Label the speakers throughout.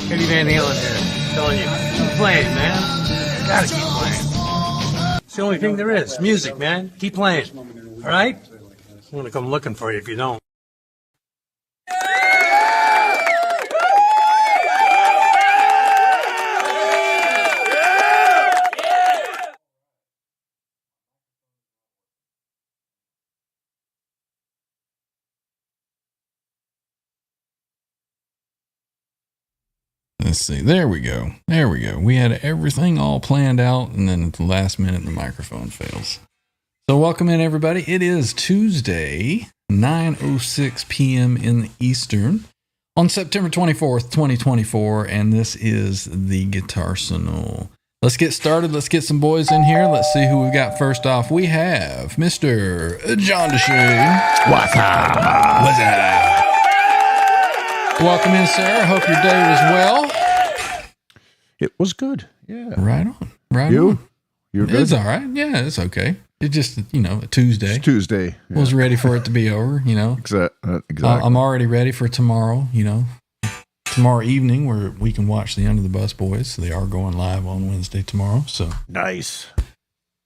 Speaker 1: Eddie Van Halen here. Telling you, keep playing, man. Gotta keep playing. It's the only thing there is. Music, man. Keep playing. All right? I'm gonna come looking for you if you don't.
Speaker 2: Let's see. There we go. There we go. We had everything all planned out, and then at the last minute, the microphone fails. So welcome in, everybody. It is Tuesday, 9:06 p.m. in the Eastern on September 24th, 2024, and this is the Guitar Signal. Let's get started. Let's get some boys in here. Let's see who we've got first off. We have Mr. John DeShane.
Speaker 3: What's up?
Speaker 2: What's up? Welcome in, sir. Hope your day was well.
Speaker 3: It was good. Yeah.
Speaker 2: Right on. Right
Speaker 3: You?
Speaker 2: on.
Speaker 3: You're good?
Speaker 2: It's all right. Yeah, it's okay. It just, a Tuesday.
Speaker 3: It's Tuesday. Yeah.
Speaker 2: Was ready for it to be over,
Speaker 3: Exactly.
Speaker 2: I'm already ready for tomorrow, tomorrow evening where we can watch the Under the Bus Boys. They are going live on Wednesday tomorrow. So
Speaker 3: Nice.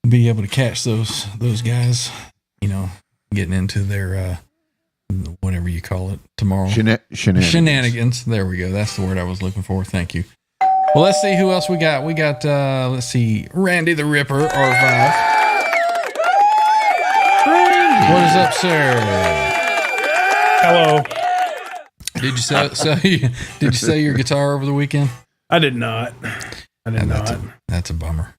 Speaker 2: be able to catch those guys, getting into their, whatever you call it tomorrow. Shenanigans. There we go. That's the word I was looking for. Thank you. Well, let's see who else we got. We got, let's see, Randy the Ripper, R5. What is up, sir?
Speaker 4: Hello.
Speaker 2: Did you sell your guitar over the weekend?
Speaker 4: I did not.
Speaker 2: That's a bummer.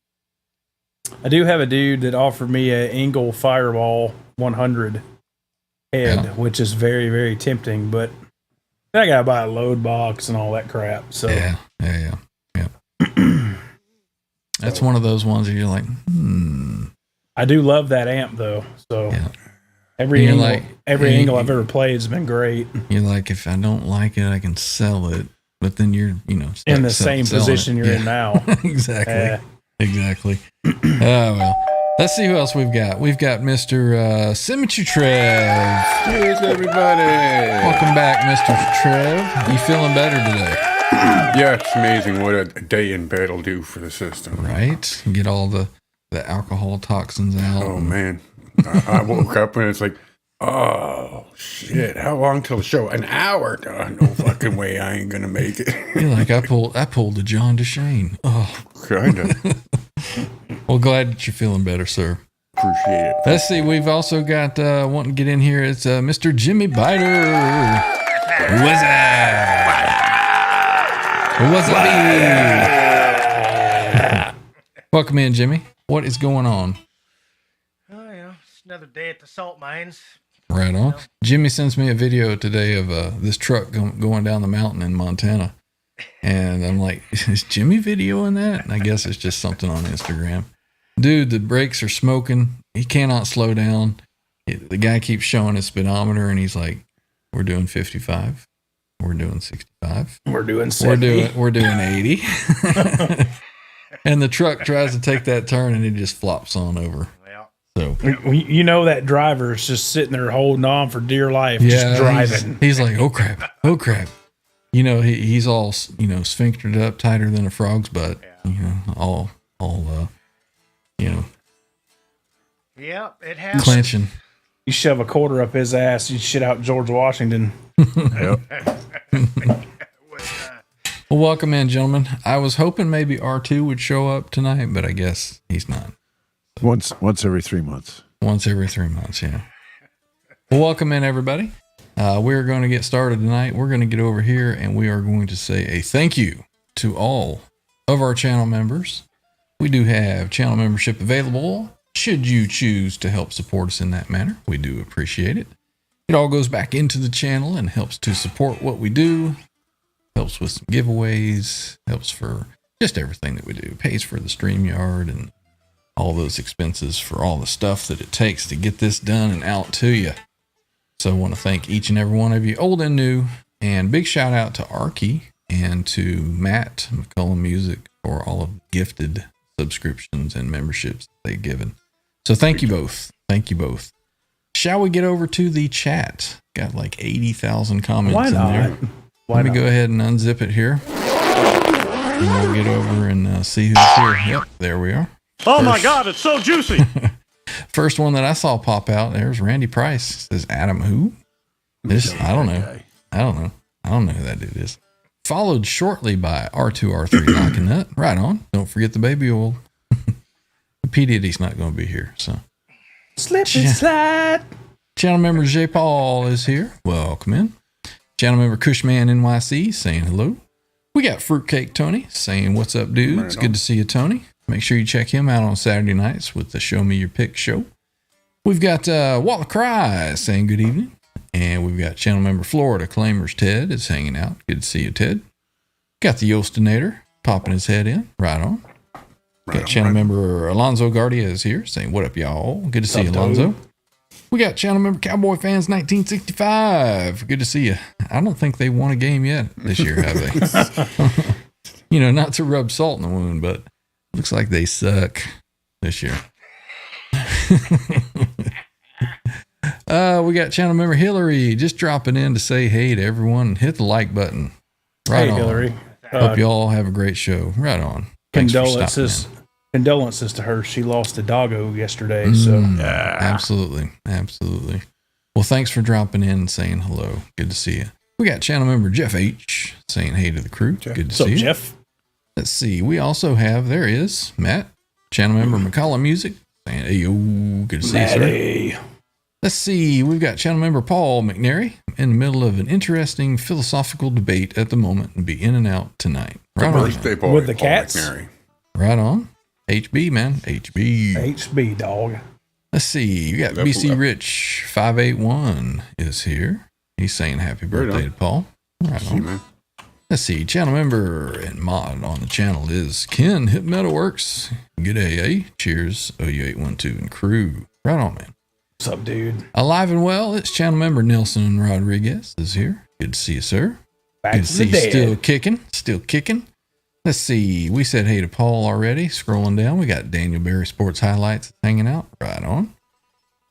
Speaker 4: I do have a dude that offered me a Engel Fireball 100 head, which is very, very tempting, but I gotta buy a load box and all that crap. So
Speaker 2: yeah. That's one of those ones that you're like,
Speaker 4: I do love that amp though. So
Speaker 2: yeah.
Speaker 4: every angle I've ever played has been great.
Speaker 2: You're like, if I don't like it, I can sell it. But then you're, stuck
Speaker 4: in the same position you're in now.
Speaker 2: Exactly. Exactly. Oh, well. Let's see who else we've got. We've got Mr. Symmetry Trev.
Speaker 3: Cheers, everybody.
Speaker 2: Welcome back, Mr. Trev. You feeling better today?
Speaker 5: Yeah, it's amazing what a day in bed will do for the system.
Speaker 2: Right? Get all the alcohol toxins out.
Speaker 5: Oh, man. I woke up and it's like, oh, shit. How long till the show? An hour? No fucking way. I ain't going to make it.
Speaker 2: You're like, I pulled the John DeShane. Oh.
Speaker 5: Kind of.
Speaker 2: Well, glad that you're feeling better, sir.
Speaker 5: Appreciate it.
Speaker 2: Let's see. We've also got, wanting to get in here, it's Mr. Jimmy Biter. What's up? What's up? Welcome in, Jimmy. What is going on?
Speaker 1: Oh, it's another day at the salt mines.
Speaker 2: Right on. Jimmy sends me a video today of this truck going down the mountain in Montana. And I'm like, is Jimmy videoing that? And I guess it's just something on Instagram. Dude, the brakes are smoking. He cannot slow down. The guy keeps showing his speedometer and he's like, we're doing 55. We're doing 65.
Speaker 4: We're doing 70.
Speaker 2: We're doing 80. And the truck tries to take that turn and it just flops on over. So
Speaker 4: that driver is just sitting there holding on for dear life, just driving.
Speaker 2: He's like, oh crap. He's all, sphinctered up tighter than a frog's butt.
Speaker 1: Yep, it happens.
Speaker 2: Clenching.
Speaker 4: You shove a quarter up his ass, you shit out George Washington.
Speaker 2: Yep. Well, welcome in, gentlemen. I was hoping maybe R2 would show up tonight, but I guess he's not.
Speaker 3: Once every 3 months.
Speaker 2: Once every 3 months, yeah. Well, welcome in, everybody. We're going to get started tonight. We're going to get over here and we are going to say a thank you to all of our channel members. We do have channel membership available should you choose to help support us in that manner. We do appreciate it. It all goes back into the channel and helps to support what we do, helps with some giveaways, helps for just everything that we do, pays for the StreamYard and all those expenses for all the stuff that it takes to get this done and out to you. So I want to thank each and every one of you, old and new, and big shout out to Arky and to Matt McCullum Music for all of the gifted subscriptions and memberships they've given. So thank you both. Thank you both. Shall we get over to the chat? Got like 80,000 comments in there. Let me go ahead and unzip it here. And we'll get over and see who's here. Yep, there we are.
Speaker 6: Oh my God, it's so juicy.
Speaker 2: First one that I saw pop out, there's Randy Price. Says Adam who? This I don't know. I don't know who that dude is. Followed shortly by R2R3 Knocking Nut. Right on. Don't forget the baby oil. P. Diddy's not going to be here, so.
Speaker 4: Slip and slide.
Speaker 2: Channel member J. Paul is here. Welcome in. Channel member Cushman NYC saying hello. We got Fruitcake Tony saying what's up, dudes. Good to see you, Tony. Make sure you check him out on Saturday nights with the Show Me Your Pick show. We've got Walt Cry saying good evening. And we've got channel member Florida Claimers Ted is hanging out. Good to see you, Ted. Got the Yostinator popping his head in. Right on. Got channel member Alonzo Guardia is here saying, what up, y'all? Good to see you, Alonzo. We got channel member Cowboy Fans 1965. Good to see you. I don't think they won a game yet this year, have they? You know, not to rub salt in the wound, but looks like they suck this year. We got channel member Hillary just dropping in to say hey to everyone. Hit the like button. Right on.
Speaker 4: Hillary.
Speaker 2: Hope you all have a great show. Right on. Thanks for stopping in.
Speaker 4: Condolences to her. She lost a doggo yesterday. So
Speaker 2: absolutely. Well, thanks for dropping in and saying hello. Good to see you. We got channel member Jeff H saying hey to the crew. Good to see you.
Speaker 4: Jeff?
Speaker 2: Let's see. We also have, there is Matt, channel member McCullough Music saying hey, yo, good to see you, sir. Let's see. We've got channel member Paul McNary in the middle of an interesting philosophical debate at the moment and be in and out tonight. Right
Speaker 5: Birthday boy,
Speaker 4: with the
Speaker 5: Paul
Speaker 4: cats.
Speaker 5: McNary.
Speaker 2: Right on. HB, man.
Speaker 4: HB, dog.
Speaker 2: Let's see. You got BC Rich 581 is here. He's saying happy birthday to Paul. Right on.
Speaker 5: Man.
Speaker 2: Let's see. Channel member and mod on the channel is Ken Hip Metalworks. Good day, eh? Cheers, OU812 and crew. Right on, man.
Speaker 4: What's up, dude?
Speaker 2: Alive and well, it's channel member Nelson Rodriguez is here. Good to see you, sir.
Speaker 4: Back
Speaker 2: Good
Speaker 4: to
Speaker 2: to see
Speaker 4: the
Speaker 2: you
Speaker 4: dead.
Speaker 2: still kicking. Let's see. We said hey to Paul already. Scrolling down, we got Daniel Berry Sports Highlights hanging out. Right on.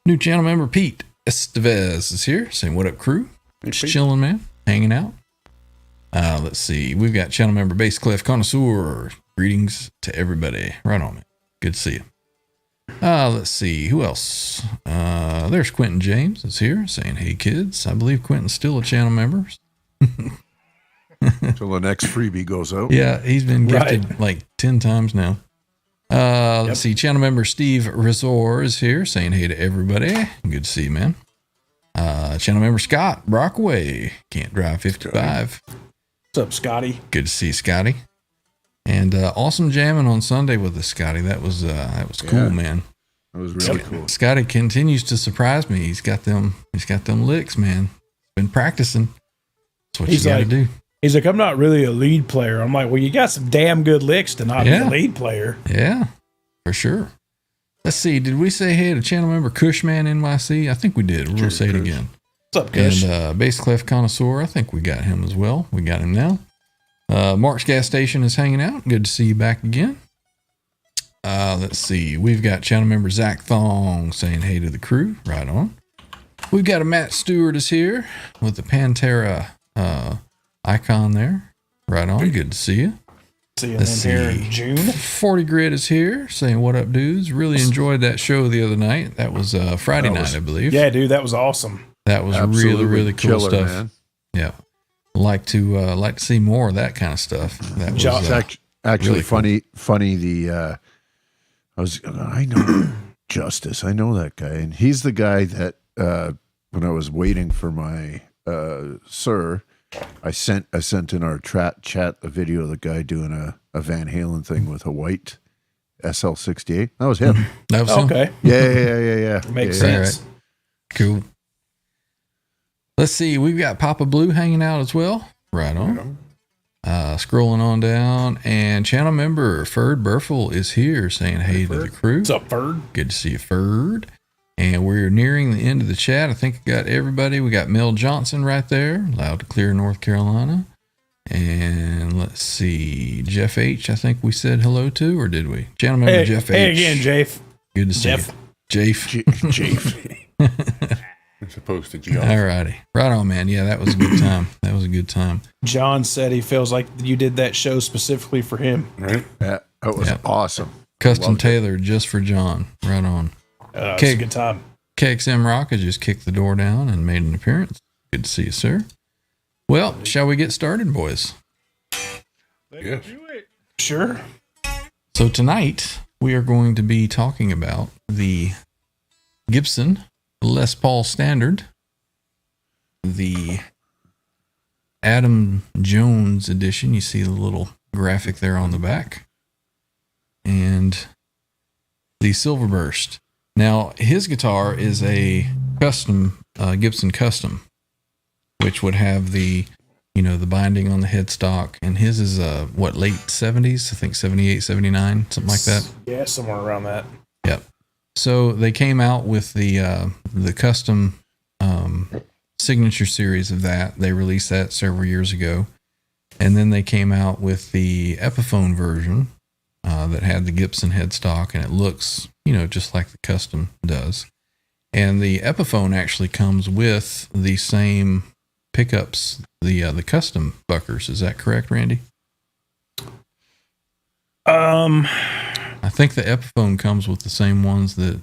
Speaker 2: New channel member Pete Estevez is here saying what up, crew. Just chilling, man. Hanging out. Let's see. We've got channel member Bass Clef Connoisseur. Greetings to everybody. Right on, man. Good to see you. Let's see. Who else? There's Quentin James is here saying, hey, kids. I believe Quentin's still a channel member.
Speaker 3: Till the next freebie goes out.
Speaker 2: Yeah, he's been gifted like 10 times now. Let's see. Channel member Steve Resor is here saying, hey to everybody. Good to see you, man. Channel member Scott Brockway. Can't drive 55.
Speaker 4: What's up, Scotty?
Speaker 2: Good to see you, Scotty. And awesome jamming on Sunday with us, Scotty. That was cool, man.
Speaker 3: That was really cool.
Speaker 2: Scotty continues to surprise me. He's got them licks, man. Been practicing. That's what you got to do.
Speaker 4: He's like, I'm not really a lead player. I'm like, well, you got some damn good licks to not be a lead player.
Speaker 2: Yeah, for sure. Let's see. Did we say hey to channel member Cushman NYC? I think we did. We're going to say it again.
Speaker 4: What's up, Kush?
Speaker 2: And Bass Clef Connoisseur, I think we got him as well. We got him now. Mark's Gas Station is hanging out. Good to see you back again. Let's see. We've got channel member Zach Thong saying hey to the crew. Right on. We've got a Matt Stewart is here with the Pantera icon there. Right on. Good to see you.
Speaker 4: See you here in June.
Speaker 2: 40 Grid is here saying what up, dudes. Really enjoyed that show the other night. That was Friday night, I believe.
Speaker 4: Yeah, dude, that was awesome.
Speaker 2: That was
Speaker 3: Absolutely
Speaker 2: really cool
Speaker 3: killer,
Speaker 2: stuff.
Speaker 3: Man.
Speaker 2: Yeah. Like to see more of that kind of stuff. That was
Speaker 3: actually
Speaker 2: really
Speaker 3: funny. I know Justice. I know that guy, and he's the guy that when I was waiting for my sir, I sent in our chat a video of the guy doing a Van Halen thing with a white SL68. That was him.
Speaker 2: That was him.
Speaker 4: Okay.
Speaker 3: Yeah.
Speaker 4: Makes sense.
Speaker 2: Right. Cool. Let's see. We've got Papa Blue hanging out as well. Right on. Scrolling on down, and channel member Ferd Burfel is here saying hey to the crew.
Speaker 4: What's up, Ferd?
Speaker 2: Good to see you, Ferd. And we're nearing the end of the chat. I think I got everybody. We got Mel Johnson right there, loud to clear, North Carolina. And let's see, Jeff H. I think we said hello to, or did we? Channel member Jeff H.
Speaker 4: Hey again, Jafe.
Speaker 2: Good to see
Speaker 4: Jeff.
Speaker 2: you, Jafe.
Speaker 3: Jafe.
Speaker 5: As opposed to Geoff.
Speaker 2: All righty. Right on, man. Yeah, that was a good time. That was a good time.
Speaker 4: John said he feels like you did that show specifically for him.
Speaker 5: Right?
Speaker 3: That was
Speaker 2: Yeah.
Speaker 3: awesome.
Speaker 2: Custom tailored just for John. Right on.
Speaker 4: It's a good time.
Speaker 2: KXM Rock has just kicked the door down and made an appearance. Good to see you, sir. Well, shall we get started, boys?
Speaker 5: Yes.
Speaker 4: Sure.
Speaker 2: So tonight we are going to be talking about the Gibson Les Paul Standard, the Adam Jones edition. You see the little graphic there on the back, and the Silverburst. Now, his guitar is a custom Gibson custom, which would have the the binding on the headstock, and his is late 70s, I think 78, 79, something like that.
Speaker 4: Yeah, somewhere around that.
Speaker 2: Yep. So they came out with the custom signature series of that. They released that several years ago, and then they came out with the Epiphone version that had the Gibson headstock, and it looks just like the custom does. And the Epiphone actually comes with the same pickups, the custom buckers. Is that correct, Randy? I think the Epiphone comes with the same ones that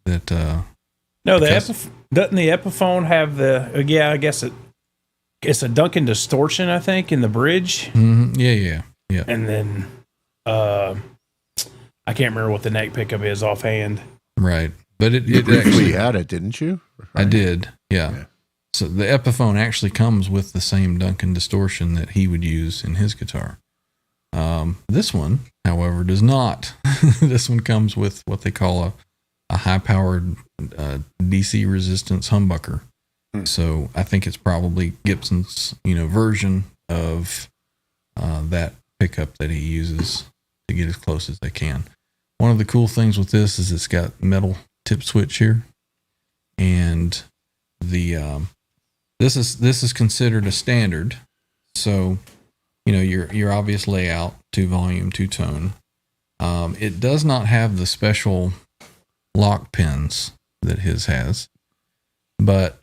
Speaker 4: No, doesn't the Epiphone have the? I guess it's a Duncan distortion, I think, in the bridge.
Speaker 2: Mm-hmm. Yeah.
Speaker 4: And then I can't remember what the neck pickup is offhand.
Speaker 2: Right, but it
Speaker 3: You briefly
Speaker 2: actually
Speaker 3: had it, didn't you?
Speaker 2: I did. Yeah. So the Epiphone actually comes with the same Duncan distortion that he would use in his guitar. This one, however, does not. This one comes with what they call a high-powered DC resistance humbucker. So I think it's probably Gibson's version of that pickup that he uses to get as close as they can. One of the cool things with this is it's got metal tip switch here, and the this is considered a standard. So your obvious layout, 2-volume, 2-tone. It does not have the special lock pins that his has, but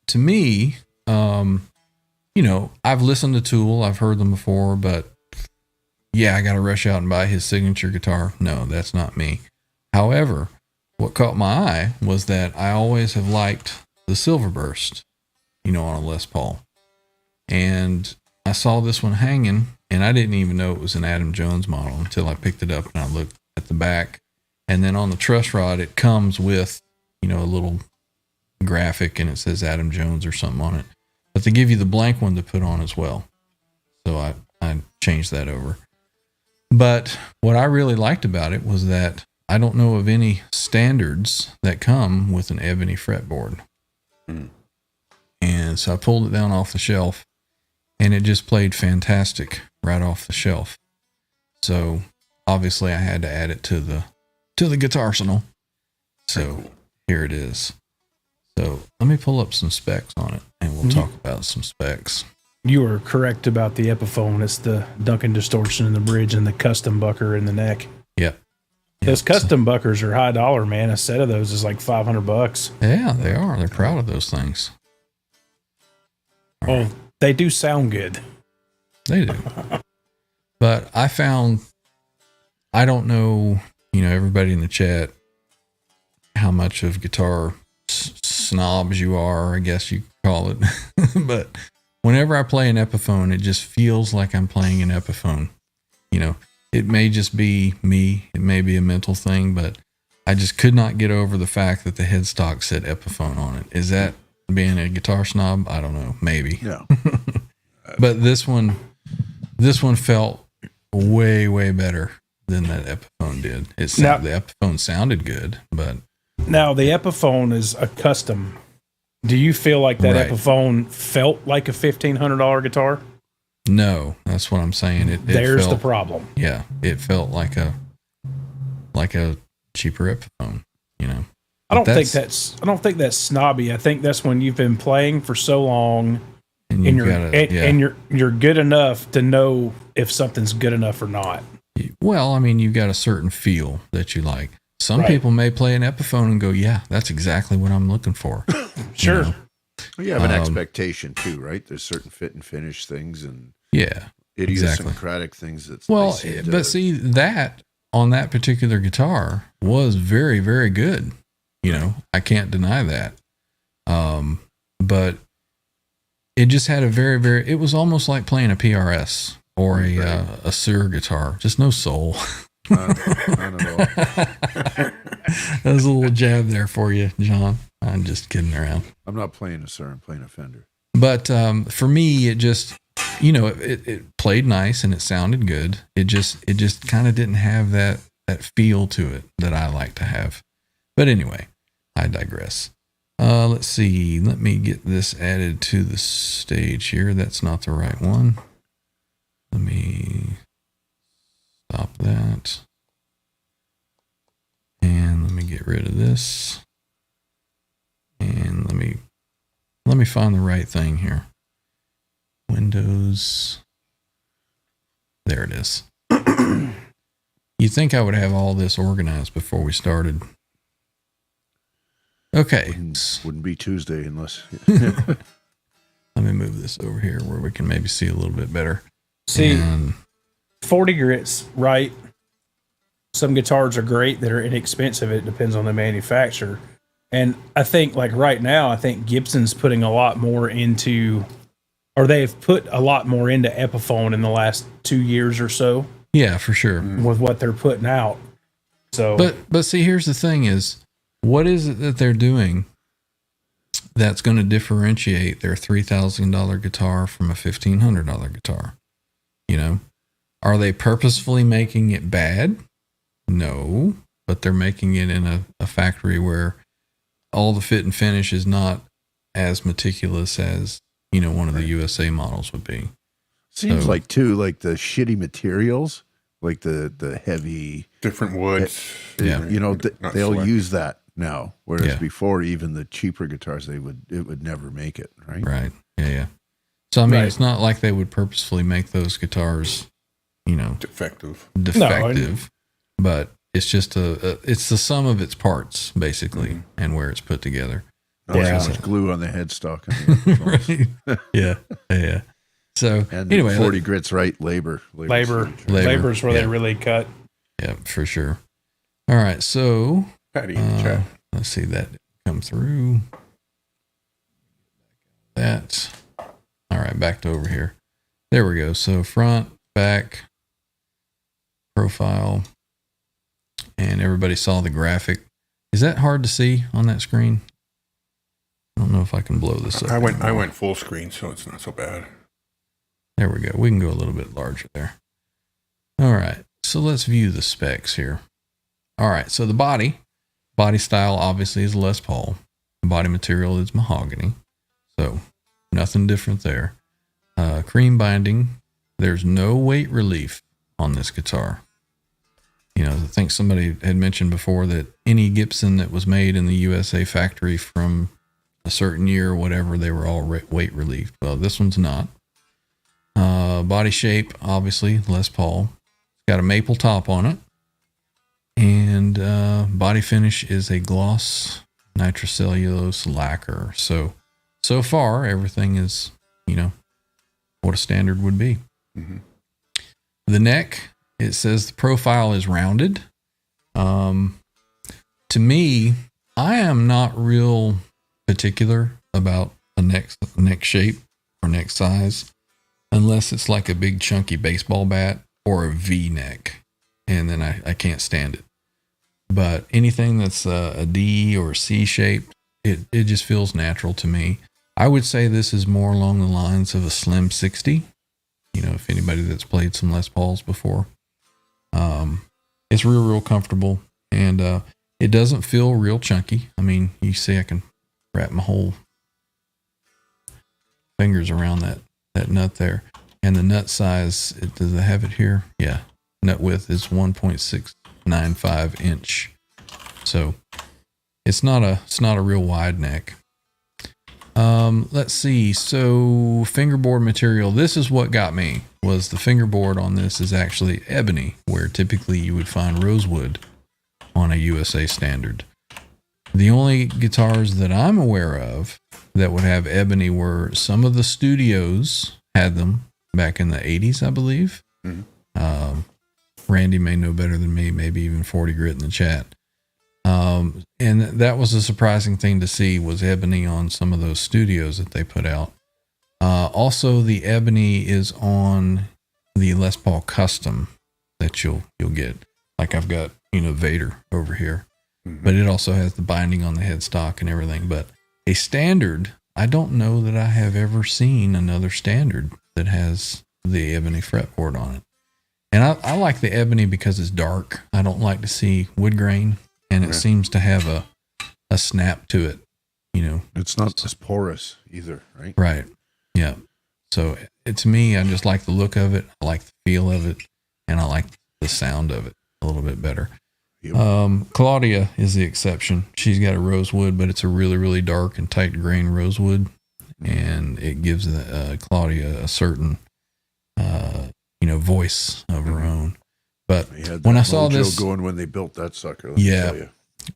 Speaker 2: to me, I've listened to Tool, I've heard them before, but yeah, I got to rush out and buy his signature guitar. No, that's not me. However, what caught my eye was that I always have liked the Silverburst, on a Les Paul. And I saw this one hanging, and I didn't even know it was an Adam Jones model until I picked it up and I looked at the back. And then on the truss rod, it comes with, a little graphic, and it says Adam Jones or something on it. But they give you the blank one to put on as well. So I changed that over. But what I really liked about it was that I don't know of any standards that come with an ebony fretboard. And so I pulled it down off the shelf, and it just played fantastic right off the shelf. So obviously I had to add it to the Guitarsenal. So here it is. So let me pull up some specs on it, and we'll talk about some specs.
Speaker 4: You were correct about the Epiphone. It's the Duncan distortion in the bridge and the custom bucker in the neck.
Speaker 2: Yep.
Speaker 4: Those custom buckers are high dollar, man. A set of those is like $500.
Speaker 2: Yeah, they are. They're proud of those things.
Speaker 4: Oh, they do sound good.
Speaker 2: They do. But I found, I don't know, everybody in the chat, how much of guitar snobs you are, I guess you call it. But whenever I play an Epiphone, it just feels like I'm playing an Epiphone. It may just be me. It may be a mental thing, but I just could not get over the fact that the headstock said Epiphone on it. Is that being a guitar snob? I don't know. Maybe.
Speaker 3: No.
Speaker 2: But this one felt way, way better than that Epiphone did. The Epiphone sounded good, but
Speaker 4: now the Epiphone is a custom. Do you feel like that
Speaker 2: Right.
Speaker 4: Epiphone felt like a $1,500 guitar?
Speaker 2: no, that's what I'm saying. It
Speaker 4: There's
Speaker 2: felt,
Speaker 4: the problem.
Speaker 2: Yeah, it felt like a cheaper Epiphone.
Speaker 4: I don't think that's snobby. I think that's when you've been playing for so long,
Speaker 2: And
Speaker 4: and you're good enough to know if something's good enough or not.
Speaker 2: Well, I mean, you've got a certain feel that you like. Some
Speaker 4: Right.
Speaker 2: people may play an Epiphone and go, yeah, that's exactly what I'm looking for.
Speaker 4: Sure.
Speaker 2: know?
Speaker 3: You have an expectation too, right? There's certain fit and finish things and
Speaker 2: Yeah.
Speaker 3: idiosyncratic things that's
Speaker 2: Well,
Speaker 3: they seem to-
Speaker 2: but see, that on that particular guitar was very, very good. You know, I can't deny that. But it just had a very, very, it was almost like playing a PRS or a Suhr guitar, just no soul.
Speaker 3: Not at all.
Speaker 2: That was a little jab there for you, John. I'm just kidding around.
Speaker 3: I'm not playing a Suhr, I'm playing a Fender.
Speaker 2: But for me, it just, you know, it played nice and it sounded good. It just kind of didn't have that feel to it that I like to have. But anyway, I digress. Let's see. Let me get this added to the stage here. That's not the right one. Let me stop that. And let me get rid of this. And let me find the right thing here. Windows. There it is. You'd think I would have all this organized before we started. Okay.
Speaker 3: Wouldn't be Tuesday unless.
Speaker 2: Let me move this over here where we can maybe see a little bit better.
Speaker 4: See,
Speaker 2: And
Speaker 4: 40 grits, right? Some guitars are great that are inexpensive. It depends on the manufacturer. And I think, like right now, I think Gibson's putting a lot more into, or they've put a lot more into Epiphone in the last 2 years or so
Speaker 2: yeah, for sure.
Speaker 4: with what they're putting out. So,
Speaker 2: But see, here's the thing is, what is it that they're doing that's going to differentiate their $3,000 guitar from a $1,500 guitar? You know, are they purposefully making it bad? No, but they're making it in a factory where all the fit and finish is not as meticulous as, you know, one of the USA models would be.
Speaker 3: Seems
Speaker 2: So-
Speaker 3: like too, like the shitty materials, like the heavy,
Speaker 5: Different woods.
Speaker 2: Yeah.
Speaker 3: you know,
Speaker 5: Not
Speaker 3: they'll
Speaker 5: select.
Speaker 3: use that now. Whereas
Speaker 2: Yeah.
Speaker 3: before, even the cheaper guitars, it would never make it, right?
Speaker 2: Right. Yeah. Yeah. So, I mean,
Speaker 4: Right.
Speaker 2: it's not like they would purposefully make those guitars, you know,
Speaker 5: Defective.
Speaker 2: defective, but it's just it's the sum of its parts basically, and where it's put together.
Speaker 3: Not
Speaker 4: Yeah.
Speaker 3: so much glue on the headstock. And,
Speaker 2: Right. Yeah. Yeah. So
Speaker 3: and
Speaker 2: anyway,
Speaker 3: 40 grits, right? Labor.
Speaker 4: labor's where
Speaker 2: yeah.
Speaker 4: they really cut.
Speaker 2: yeah, for sure. All right. So
Speaker 5: Patty in the chat.
Speaker 2: let's see that come through. That. All right. Back to over here. There we go. So front, back, profile, and everybody saw the graphic. Is that hard to see on that screen? I don't know if I can blow this up.
Speaker 5: I
Speaker 2: anymore.
Speaker 5: went full screen, so it's not so bad.
Speaker 2: There we go. We can go a little bit larger there. All right. So let's view the specs here. All right. So the body style obviously is Les Paul. The body material is mahogany. So nothing different there. Cream binding. There's no weight relief on this guitar. You know, I think somebody had mentioned before that any Gibson that was made in the USA factory from a certain year or whatever, they were all weight relieved. Well, this one's not. Body shape, obviously, Les Paul. It's got a maple top on it. And body finish is a gloss nitrocellulose lacquer. So far, everything is, you know, what a standard would be.
Speaker 5: Mm-hmm.
Speaker 2: The neck, it says the profile is rounded. To me, I am not real particular about a neck shape or neck size, unless it's like a big chunky baseball bat or a V neck, and then I can't stand it. But anything that's a D or C shape, it just feels natural to me. I would say this is more along the lines of a Slim 60. You know, if anybody that's played some Les Pauls before, it's real comfortable, and it doesn't feel real chunky. I mean, you see, I can wrap my whole fingers around that nut there. And the nut size, does it have it here? Yeah. Nut width is 1.695 inch. So it's not a real wide neck. Let's see. So fingerboard material. This is what got me, was the fingerboard on this is actually ebony, where typically you would find rosewood on a USA standard. The only guitars that I'm aware of that would have ebony were some of the studios had them back in the 80s, I believe. Randy may know better than me, maybe even 40 Grit in the chat. And that was a surprising thing to see, was ebony on some of those studios that they put out. Also, the ebony is on the Les Paul Custom that you'll get. Like I've got, Vader over here. But it also has the binding on the headstock and everything. But a standard, I don't know that I have ever seen another standard that has the ebony fretboard on it. And I like the ebony because it's dark. I don't like to see wood grain, and it seems to have a snap to it.
Speaker 3: It's not as porous either, right?
Speaker 2: Right. Yeah. So to me, I just like the look of it. I like the feel of it, and I like the sound of it a little bit better. Yep. Claudia is the exception. She's got a rosewood, but it's a really, really dark and tight grain rosewood, and it gives Claudia a certain, voice of her own. But when I saw this
Speaker 3: going when they built that sucker, let me tell you.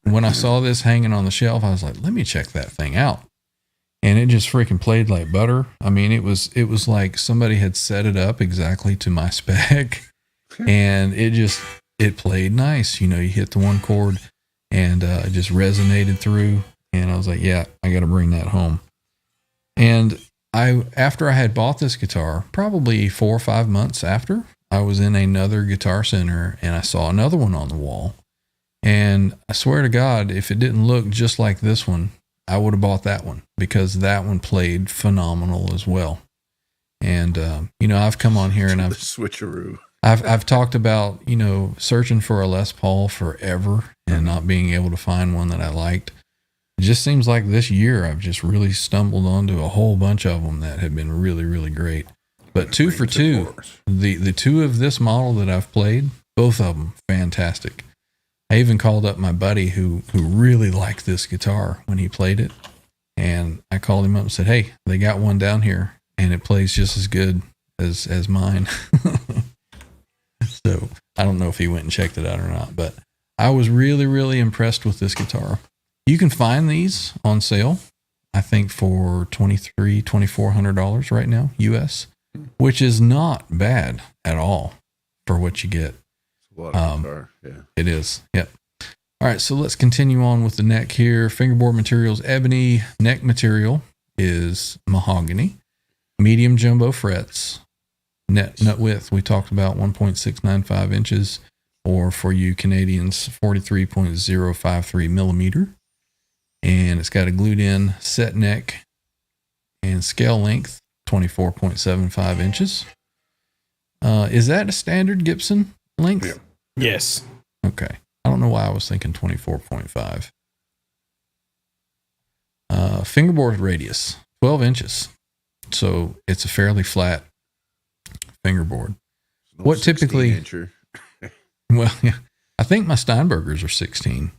Speaker 2: When I saw this hanging on the shelf, I was like, let me check that thing out. And it just freaking played like butter. I mean, it was like somebody had set it up exactly to my spec, and it played nice. You hit the one chord and it just resonated through. And I was like, yeah, I got to bring that home. And after I had bought this guitar, probably 4 or 5 months after, I was in another Guitar Center and I saw another one on the wall. And I swear to God, if it didn't look just like this one, I would have bought that one, because that one played phenomenal as well. And, I've come on here and I've
Speaker 3: switcheroo.
Speaker 2: I've talked about, searching for a Les Paul forever and not being able to find one that I liked. It just seems like this year I've just really stumbled onto a whole bunch of them that have been really, really great. But 2 for 2, the 2 of this model that I've played, both of them fantastic. I even called up my buddy who really liked this guitar when he played it. And I called him up and said, hey, they got one down here and it plays just as good as mine. So I don't know if he went and checked it out or not, but I was really, really impressed with this guitar. You can find these on sale, I think, for $2,400 right now, US, which is not bad at all for what you get.
Speaker 3: It's a lot of guitar, yeah.
Speaker 2: It is, yep. All right, so let's continue on with the neck here. Fingerboard materials, ebony. Neck material is mahogany. Medium jumbo frets. Nut width, we talked about 1.695 inches, or for you Canadians, 43.053 millimeter. And it's got a glued in set neck and scale length, 24.75 inches. Is that a standard Gibson length?
Speaker 5: Yeah.
Speaker 4: Yes.
Speaker 2: Okay. I don't know why I was thinking 24.5. Fingerboard radius, 12 inches. So it's a fairly flat fingerboard.
Speaker 3: No
Speaker 2: What typically,
Speaker 3: 16-incher.
Speaker 2: well, yeah, I think my Steinbergers are 16,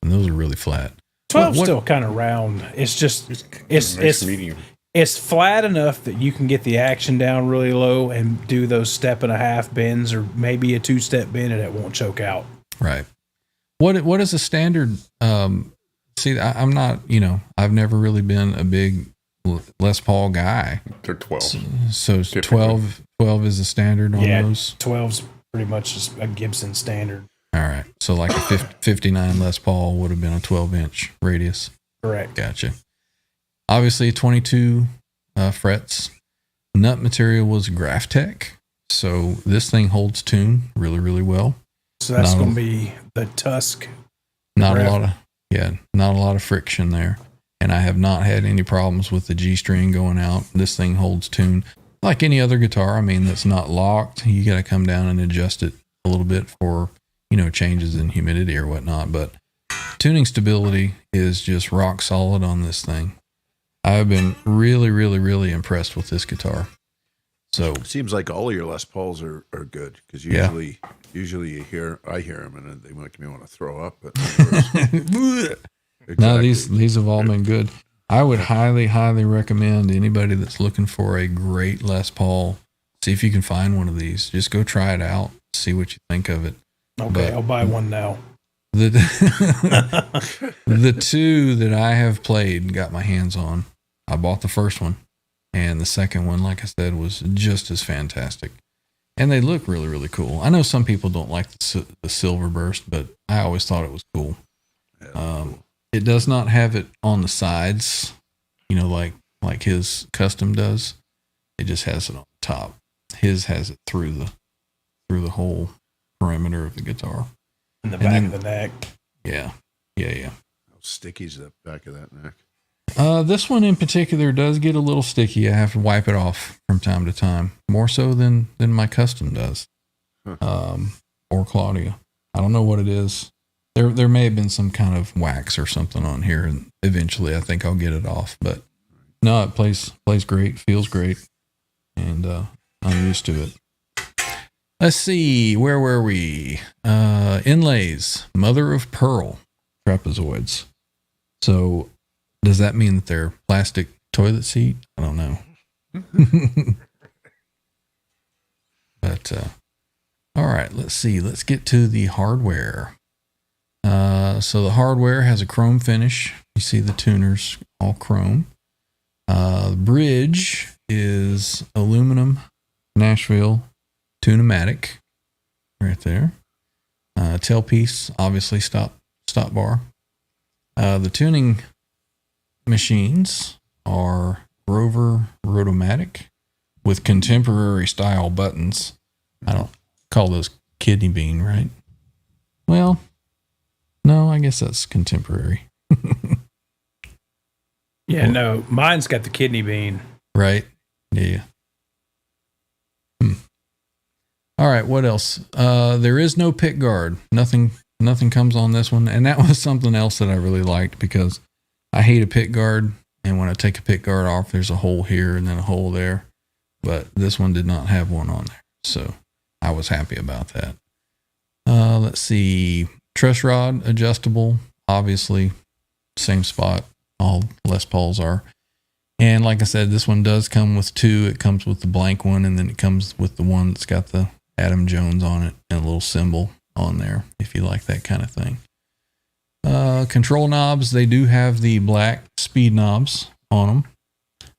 Speaker 2: and those are really flat.
Speaker 4: 12's
Speaker 2: What-
Speaker 4: still kind of round. It's just
Speaker 5: Nice
Speaker 4: it's
Speaker 5: medium.
Speaker 4: it's flat enough that you can get the action down really low and do those 1.5 bends, or maybe a 2-step bend, and it won't choke out.
Speaker 2: Right. What is a standard? See, I'm not, I've never really been a big Les Paul guy.
Speaker 5: They're 12.
Speaker 2: So
Speaker 5: Typically.
Speaker 2: 12 is the standard on
Speaker 4: Yeah,
Speaker 2: those.
Speaker 4: 12's pretty much just a Gibson standard.
Speaker 2: All right. So like a 59 Les Paul would have been a 12-inch radius.
Speaker 4: Correct.
Speaker 2: Gotcha. Obviously 22 frets. Nut material was Graphtec. So this thing holds tune really, really well.
Speaker 4: So that's
Speaker 2: No.
Speaker 4: going to be the Tusk.
Speaker 2: Not
Speaker 4: Graph-
Speaker 2: not a lot of friction there. And I have not had any problems with the G string going out. This thing holds tune like any other guitar. I mean, that's not locked. You got to come down and adjust it a little bit for, changes in humidity or whatnot. But tuning stability is just rock solid on this thing. I've been really, really, really impressed with this guitar. So
Speaker 3: It seems like all of your Les Pauls are good, because
Speaker 2: Yeah.
Speaker 3: usually I hear them and they make me want to throw up. But
Speaker 2: no,
Speaker 3: Exactly.
Speaker 2: these have all been good. I would highly, highly recommend anybody that's looking for a great Les Paul, see if you can find one of these. Just go try it out, see what you think of it.
Speaker 4: Okay,
Speaker 2: But-
Speaker 4: I'll buy one now.
Speaker 2: The the two that I have played and got my hands on, I bought the first one, and the second one, like I said, was just as fantastic. And they look really, really cool. I know some people don't like the silver burst, but I always thought it was cool. It does not have it on the sides, like his custom does. It just has it on top. His has it through the whole perimeter of the guitar.
Speaker 4: In the back of the neck.
Speaker 2: Yeah.
Speaker 3: How sticky's the back of that neck?
Speaker 2: This one in particular does get a little sticky. I have to wipe it off from time to time, more so than my custom does, or Claudia. I don't know what it is. There may have been some kind of wax or something on here, and eventually I think I'll get it off. But no, it plays great, feels great, and I'm used to it. Let's see, where were we? Inlays, mother of pearl trapezoids. So does that mean that they're plastic toilet seat? I don't know. But all right, let's see. Let's get to the hardware. So the hardware has a chrome finish. You see the tuners all chrome. The bridge is aluminum Nashville Tune-O-Matic right there. Tailpiece, obviously stop bar. The tuning machines are Rover Rotomatic with contemporary style buttons. I don't call those kidney bean, right? Well, no, I guess that's contemporary.
Speaker 4: Yeah, no, mine's got the kidney bean.
Speaker 2: Right? Yeah. All right, what else? There is no pick guard. Nothing comes on this one, and that was something else that I really liked because I hate a pick guard, and when I take a pick guard off, there's a hole here and then a hole there. But this one did not have one on there, so I was happy about that. Let's see. Truss rod adjustable, obviously, same spot. All Les Pauls are. And like I said, this one does come with two. It comes with the blank one, and then it comes with the one that's got the Adam Jones on it and a little symbol on there, if you like that kind of thing. Control knobs, they do have the black speed knobs on them,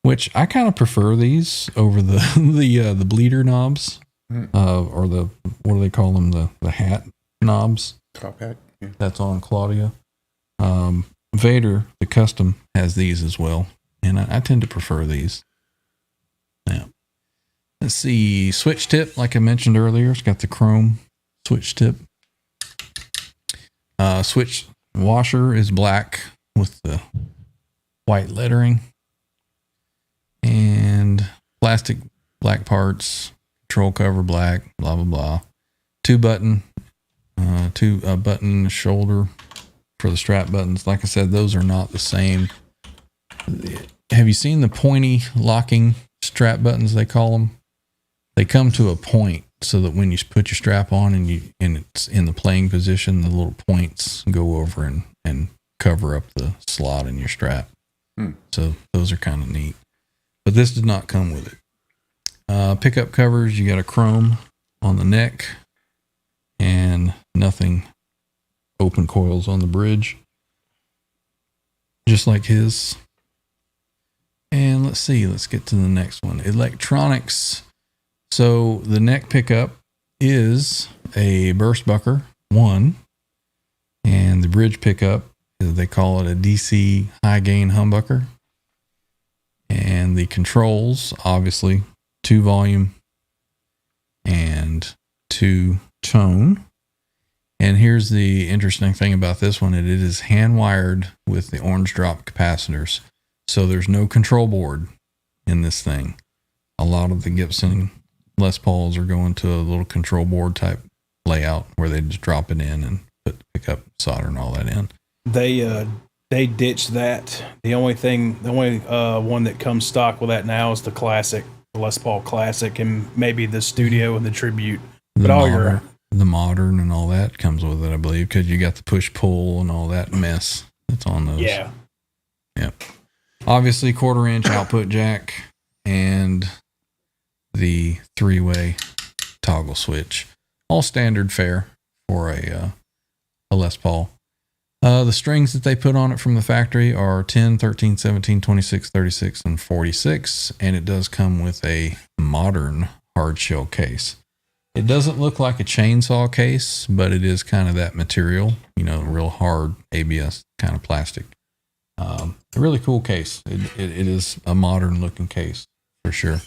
Speaker 2: which I kind of prefer these over the bleeder knobs, or the, what do they call them, the hat knobs.
Speaker 5: Top hat. Yeah.
Speaker 2: That's on Claudia. Vader, the custom, has these as well, and I tend to prefer these. Now, let's see, switch tip, like I mentioned earlier, it's got the chrome switch tip. Switch washer is black with the white lettering, and plastic black parts, control cover black, blah blah blah. Two button shoulder for the strap buttons. Like I said, those are not the same. Have you seen the pointy locking strap buttons, they call them? They come to a point so that when you put your strap on and it's in the playing position, the little points go over and cover up the slot in your strap. So those are kind of neat. But this did not come with it. Pickup covers, you got a chrome on the neck and nothing open coils on the bridge, just like his. And let's see, let's get to the next one. Electronics. So the neck pickup is a Burstbucker 1, and the bridge pickup, they call it a DC high gain humbucker. And the controls, obviously 2 volume and 2 tone. And here's the interesting thing about this one. It is hand wired with the orange drop capacitors. So there's no control board in this thing. A lot of the Gibson Les Pauls are going to a little control board type layout where they just drop it in and pick up solder and all that in.
Speaker 4: They ditched that. The only one that comes stock with that now is the classic, the Les Paul Classic, and maybe the Studio and the Tribute. But
Speaker 2: The modern and all that comes with it, I believe, because you got the push pull and all that mess that's on those.
Speaker 4: Yeah.
Speaker 2: Yep. Obviously, 1/4-inch output jack and the 3-way toggle switch. All standard fare for a Les Paul. The strings that they put on it from the factory are 10, 13, 17, 26, 36, and 46, and it does come with a modern hard shell case. It doesn't look like a chainsaw case, but it is kind of that material, real hard ABS kind of plastic. A really cool case. It is a modern looking case for sure.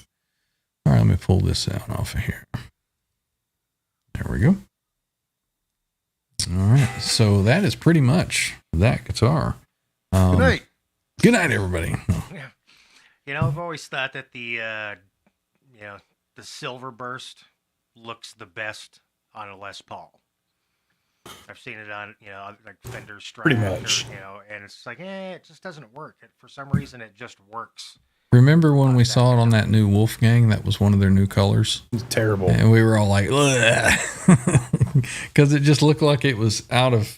Speaker 2: All right, let me pull this out off of here. There we go. All right, so that is pretty much that guitar.
Speaker 3: Good night.
Speaker 2: Good night, everybody.
Speaker 7: I've always thought that the silver burst looks the best on a Les Paul. I've seen it on, like Fender Strat.
Speaker 4: Pretty much.
Speaker 7: And it's like, it just doesn't work. For some reason, it just works.
Speaker 2: Remember when we saw it on that new Wolfgang? That was one of their new colors.
Speaker 4: It's terrible.
Speaker 2: And we were all like, because it just looked like it was out of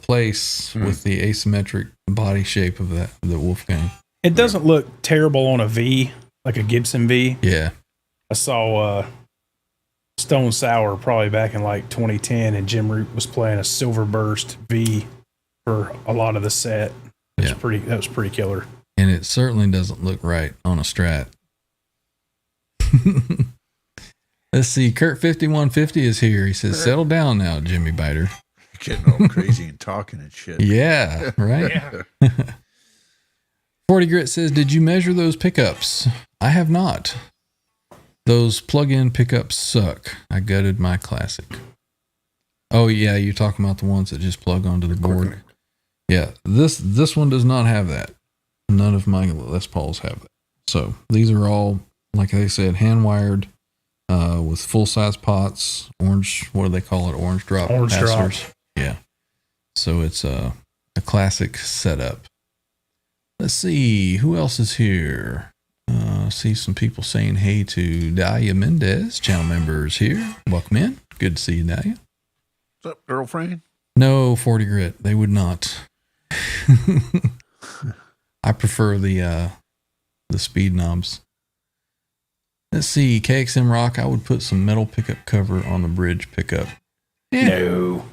Speaker 2: place with the asymmetric body shape of the Wolfgang.
Speaker 4: It doesn't look terrible on a V, like a Gibson V.
Speaker 2: Yeah.
Speaker 4: I saw Stone Sour probably back in like 2010, and Jim Root was playing a Silver Burst V for a lot of the set. That was pretty killer.
Speaker 2: And it certainly doesn't look right on a Strat. Let's see. Kurt 5150 is here. He says, "Settle down now, Jimmy Biter."
Speaker 3: Getting all crazy and talking and shit.
Speaker 2: Yeah, right. 40 Grit says, "Did you measure those pickups?" I have not. Those plug-in pickups suck. I gutted my classic. Oh yeah, you're talking about the ones that just plug onto the board. Yeah, this one does not have that. None of my Les Pauls have that. So these are all, like they said, hand wired with full size pots. Orange, what do they call it? Orange drop capacitors. Yeah. So it's a classic setup. Let's see who else is here. See some people saying hey to Dahlia Mendez, channel members here. Welcome in. Good to see you, Dahlia.
Speaker 3: What's up, girlfriend?
Speaker 2: No, 40 Grit. They would not. I prefer the speed knobs. Let's see, KXM Rock. I would put some metal pickup cover on the bridge pickup. Yeah.
Speaker 4: No.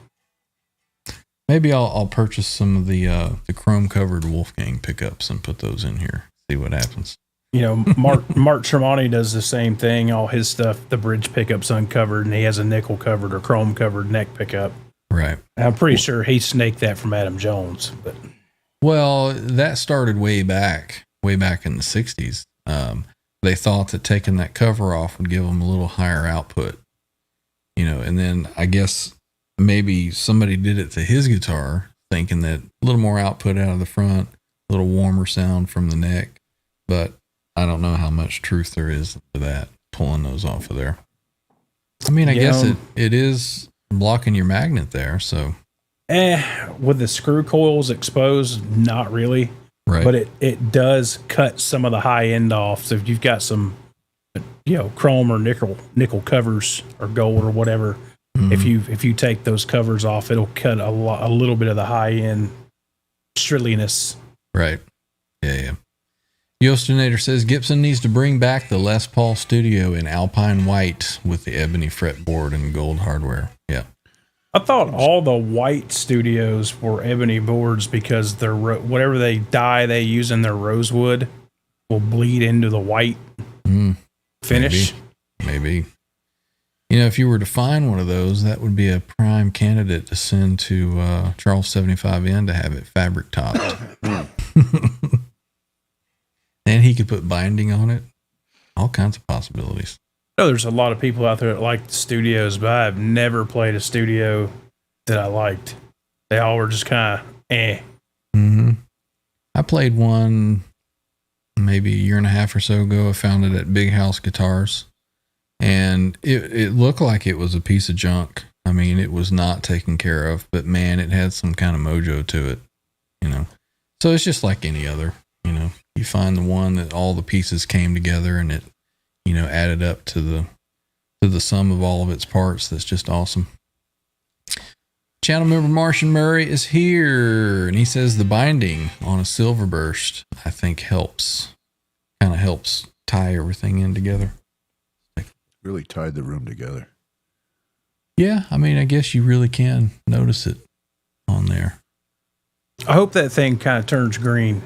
Speaker 2: Maybe I'll purchase some of the chrome covered Wolfgang pickups and put those in here. See what happens.
Speaker 4: Mark Tremonti does the same thing. All his stuff, the bridge pickup's uncovered, and he has a nickel covered or chrome covered neck pickup.
Speaker 2: Right.
Speaker 4: I'm pretty sure he snaked that from Adam Jones. But
Speaker 2: well, that started way back in the 60s. They thought that taking that cover off would give them a little higher output, and then I guess maybe somebody did it to his guitar thinking that a little more output out of the front, a little warmer sound from the neck, but I don't know how much truth there is to that, pulling those off of there. I mean, I guess it is blocking your magnet there, so.
Speaker 4: With the screw coils exposed, not really.
Speaker 2: Right.
Speaker 4: But it does cut some of the high end off. So if you've got some, chrome or nickel covers or gold or whatever, if you take those covers off, it'll cut a little bit of the high end strilliness.
Speaker 2: Right. Yeah. Yostinator says Gibson needs to bring back the Les Paul Studio in Alpine White with the ebony fretboard and gold hardware. Yeah.
Speaker 4: I thought all the white studios were ebony boards because they're whatever they dye they use in their rosewood will bleed into the white finish.
Speaker 2: Maybe. If you were to find one of those, that would be a prime candidate to send to Charles 75N to have it fabric topped. And he could put binding on it. All kinds of possibilities.
Speaker 4: There's a lot of people out there that like the studios, but I've never played a studio that I liked. They all were just kind of
Speaker 2: Mm-hmm. I played one maybe a year and a half or so ago. I found it at Big House Guitars, and it looked like it was a piece of junk. I mean, it was not taken care of, but man, it had some kind of mojo to it, So it's just like any other, You find the one that all the pieces came together and it, added up to the sum of all of its parts. That's just awesome. Channel member Martian Murray is here, and he says the binding on a silver burst, I think, helps tie everything in together.
Speaker 3: Really tied the room together.
Speaker 2: Yeah, I mean, I guess you really can notice it on there.
Speaker 4: I hope that thing kind of turns green.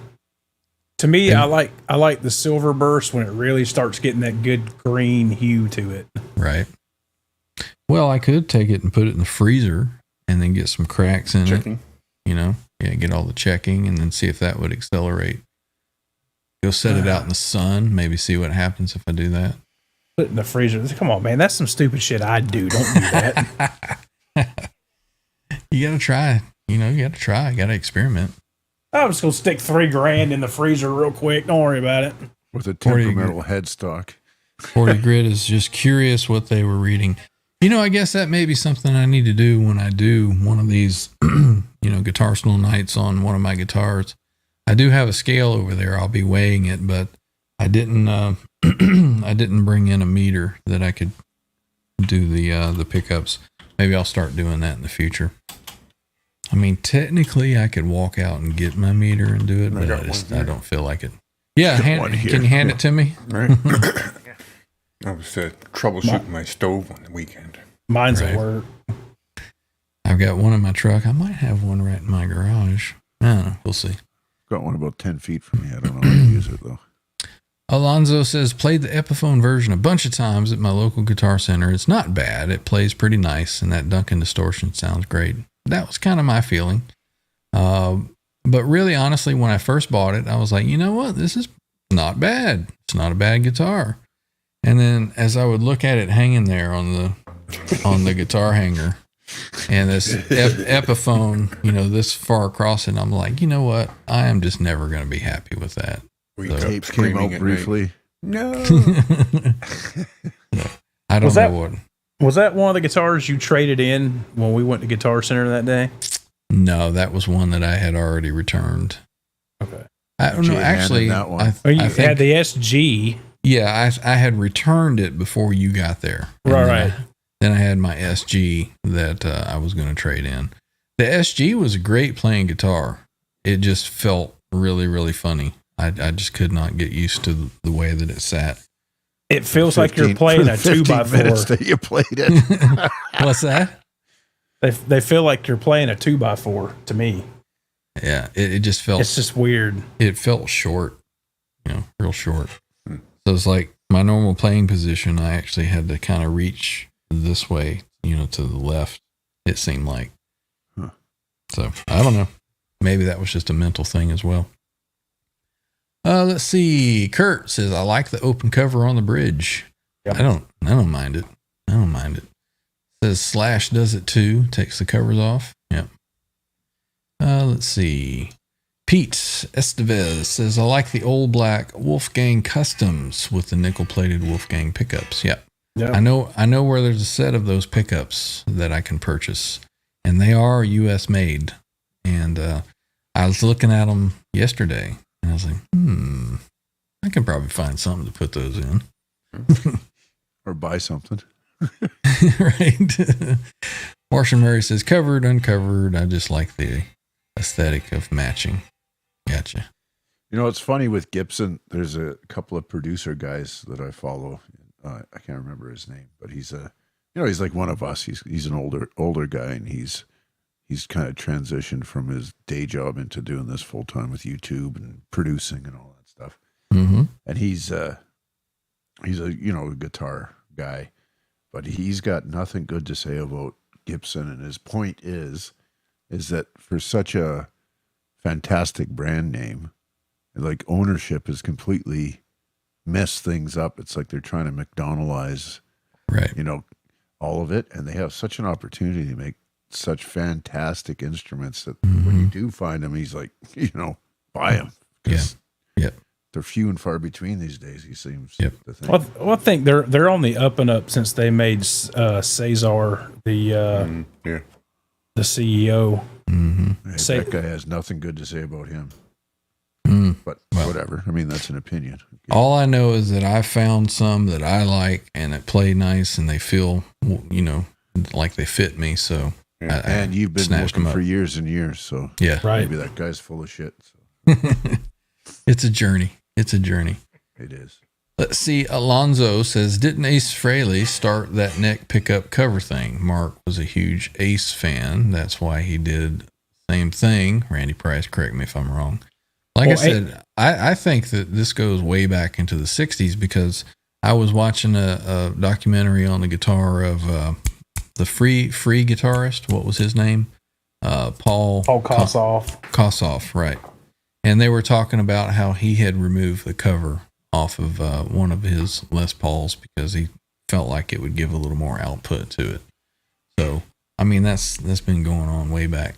Speaker 4: To me, I like the silver burst when it really starts getting that good green hue to it.
Speaker 2: Right. Well, I could take it and put it in the freezer and then get some cracks in it. You know, get all the checking and then see if that would accelerate. Go set it out in the sun, maybe see what happens if I do that.
Speaker 4: Put it in the freezer. Come on, man. That's some stupid shit I'd do. Don't do that.
Speaker 2: You got to try. You know, you got to try. You got to experiment.
Speaker 4: I'm just going to stick $3,000 in the freezer real quick. Don't worry about it.
Speaker 3: With a temperamental headstock.
Speaker 2: 40 Grit is just curious what they were reading. You know, I guess that may be something I need to do when I do one of these, guitar school nights on one of my guitars. I do have a scale over there. I'll be weighing it, but I didn't, I didn't bring in a meter that I could do the pickups. Maybe I'll start doing that in the future. I mean, technically I could walk out and get my meter and do it, but I don't feel like it. Yeah. Can you hand it to me?
Speaker 5: Right. I was troubleshooting my stove on the weekend.
Speaker 4: Mine's at work.
Speaker 2: I've got one in my truck. I might have one right in my garage. I don't know. We'll see.
Speaker 3: Got one about 10 feet from me. I don't know how to use it, though.
Speaker 2: Alonzo says, played the Epiphone version a bunch of times at my local guitar center. It's not bad. It plays pretty nice, and that Duncan distortion sounds great. That was kind of my feeling. But really, honestly, when I first bought it, I was like, you know what? This is not bad. It's not a bad guitar. And then as I would look at it hanging there on the guitar hanger, and this Epiphone, this far across it, I'm like, you know what? I am just never going to be happy with that.
Speaker 3: Tapes came out briefly.
Speaker 5: No.
Speaker 2: I don't know what.
Speaker 4: Was that one of the guitars you traded in when we went to Guitar Center that day?
Speaker 2: No, that was one that I had already returned.
Speaker 4: Okay.
Speaker 2: I don't know. Actually,
Speaker 3: that one.
Speaker 4: You had the SG.
Speaker 2: Yeah, I had returned it before you got there.
Speaker 4: Right.
Speaker 2: Then I had my SG that I was going to trade in. The SG was a great playing guitar. It just felt really, really funny. I just could not get used to the way that it sat.
Speaker 4: It feels like you're playing a 2x4.
Speaker 3: That you played it.
Speaker 2: What's that?
Speaker 4: They feel like you're playing a 2x4 to me.
Speaker 2: Yeah, it just felt.
Speaker 4: It's just weird.
Speaker 2: It felt short, real short. So it's like my normal playing position. I actually had to kind of reach this way, to the left. It seemed like.
Speaker 3: Huh.
Speaker 2: So I don't know. Maybe that was just a mental thing as well. Let's see. Kurt says, I like the open cover on the bridge. Yep. I don't mind it. Says Slash does it too. Takes the covers off. Yep. Let's see. Pete Estevez says, I like the old black Wolfgang Customs with the nickel plated Wolfgang pickups. Yep. Yeah. I know where there's a set of those pickups that I can purchase, and they are US made. And I was looking at them yesterday. And I was like, I can probably find something to put those in.
Speaker 3: Or buy something.
Speaker 2: Right. Martian Murray says, covered, uncovered. I just like the aesthetic of matching. Gotcha.
Speaker 3: It's funny with Gibson. There's a couple of producer guys that I follow. I can't remember his name, but he's he's like one of us. He's an older guy, and he's kind of transitioned from his day job into doing this full time with YouTube and producing and all that stuff.
Speaker 2: Mm-hmm.
Speaker 3: And he's a guitar guy, but he's got nothing good to say about Gibson. And his point is that for such a fantastic brand name, like ownership has completely messed things up. It's like they're trying to McDonaldize,
Speaker 2: right?
Speaker 3: All of it, and they have such an opportunity to make such fantastic instruments that when you do find them, he's like, buy them.
Speaker 2: Yeah. Yep.
Speaker 3: They're few and far between these days. He seems
Speaker 2: to
Speaker 3: think.
Speaker 4: Well, I think they're on the up and up since they made Cesar the CEO.
Speaker 2: Mm-hmm.
Speaker 3: Hey, that guy has nothing good to say about him. But whatever. I mean, that's an opinion.
Speaker 2: All I know is that I found some that I like and that play nice and they feel, like they fit me. So.
Speaker 3: And you've been looking for years and years, so
Speaker 2: yeah,
Speaker 4: right.
Speaker 3: Maybe that guy's full of shit. So.
Speaker 2: It's a journey. It is. Let's see. Alonzo says, didn't Ace Frehley start that neck pickup cover thing? Mark was a huge Ace fan. That's why he did the same thing. Randy Price, correct me if I'm wrong. Like I said, I think that this goes way back into the 60s because I was watching a documentary on the guitar of the free guitarist. What was his name? Paul
Speaker 4: Kossoff.
Speaker 2: Kossoff, right. And they were talking about how he had removed the cover off of one of his Les Pauls because he felt like it would give a little more output to it. So, I mean, that's been going on way back.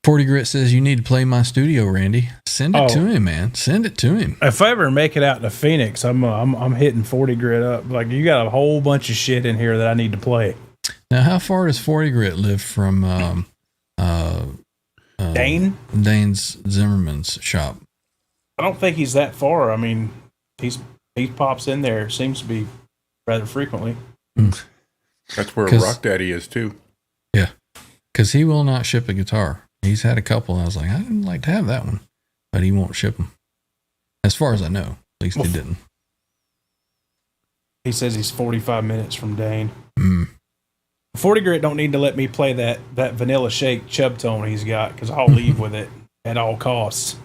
Speaker 2: 40 Grit says, you need to play my studio, Randy. Send it to him, man. Send it to him.
Speaker 4: If I ever make it out to Phoenix, I'm hitting 40 Grit up. Like, you got a whole bunch of shit in here that I need to play.
Speaker 2: Now, how far does 40 Grit live from Dane's Zimmerman's shop?
Speaker 4: I don't think he's that far. I mean, he pops in there. Seems to be rather frequently.
Speaker 5: That's where Rock Daddy is too.
Speaker 2: Yeah, because he will not ship a guitar. He's had a couple, and I was like, I'd like to have that one, but he won't ship them. As far as I know, at least he didn't.
Speaker 4: He says he's 45 minutes from Dane. 40 Grit don't need to let me play that Vanilla Shake chub tone he's got because I'll leave with it at all costs.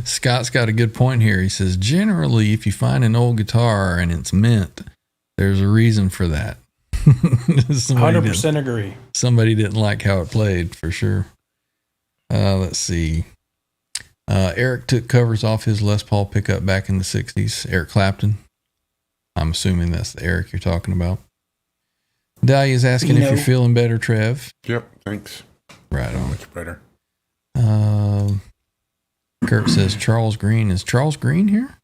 Speaker 2: Scott's got a good point here. He says, generally, if you find an old guitar and it's mint, there's a reason for that.
Speaker 4: 100% agree.
Speaker 2: Somebody didn't like how it played, for sure. Let's see. Eric took covers off his Les Paul pickup back in the 60s. Eric Clapton. I'm assuming that's the Eric you're talking about. Dahlia's asking if you're feeling better, Trev.
Speaker 5: Yep, thanks.
Speaker 2: Right on.
Speaker 5: Much better.
Speaker 2: Kurt says Charles Green. Is Charles Green here?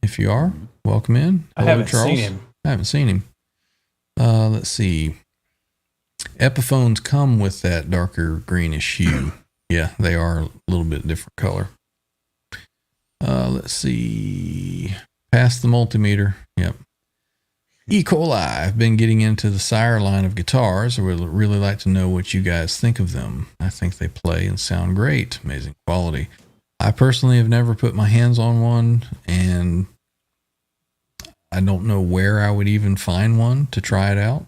Speaker 2: If you are, welcome in.
Speaker 4: Hello, I haven't seen him.
Speaker 2: I haven't seen him. Let's see. Epiphones come with that darker greenish hue. Yeah, they are a little bit different color. Let's see. Past the multimeter. Yep. E. coli. I've been getting into the Sire line of guitars. I would really like to know what you guys think of them. I think they play and sound great. Amazing quality. I personally have never put my hands on one, and I don't know where I would even find one to try it out.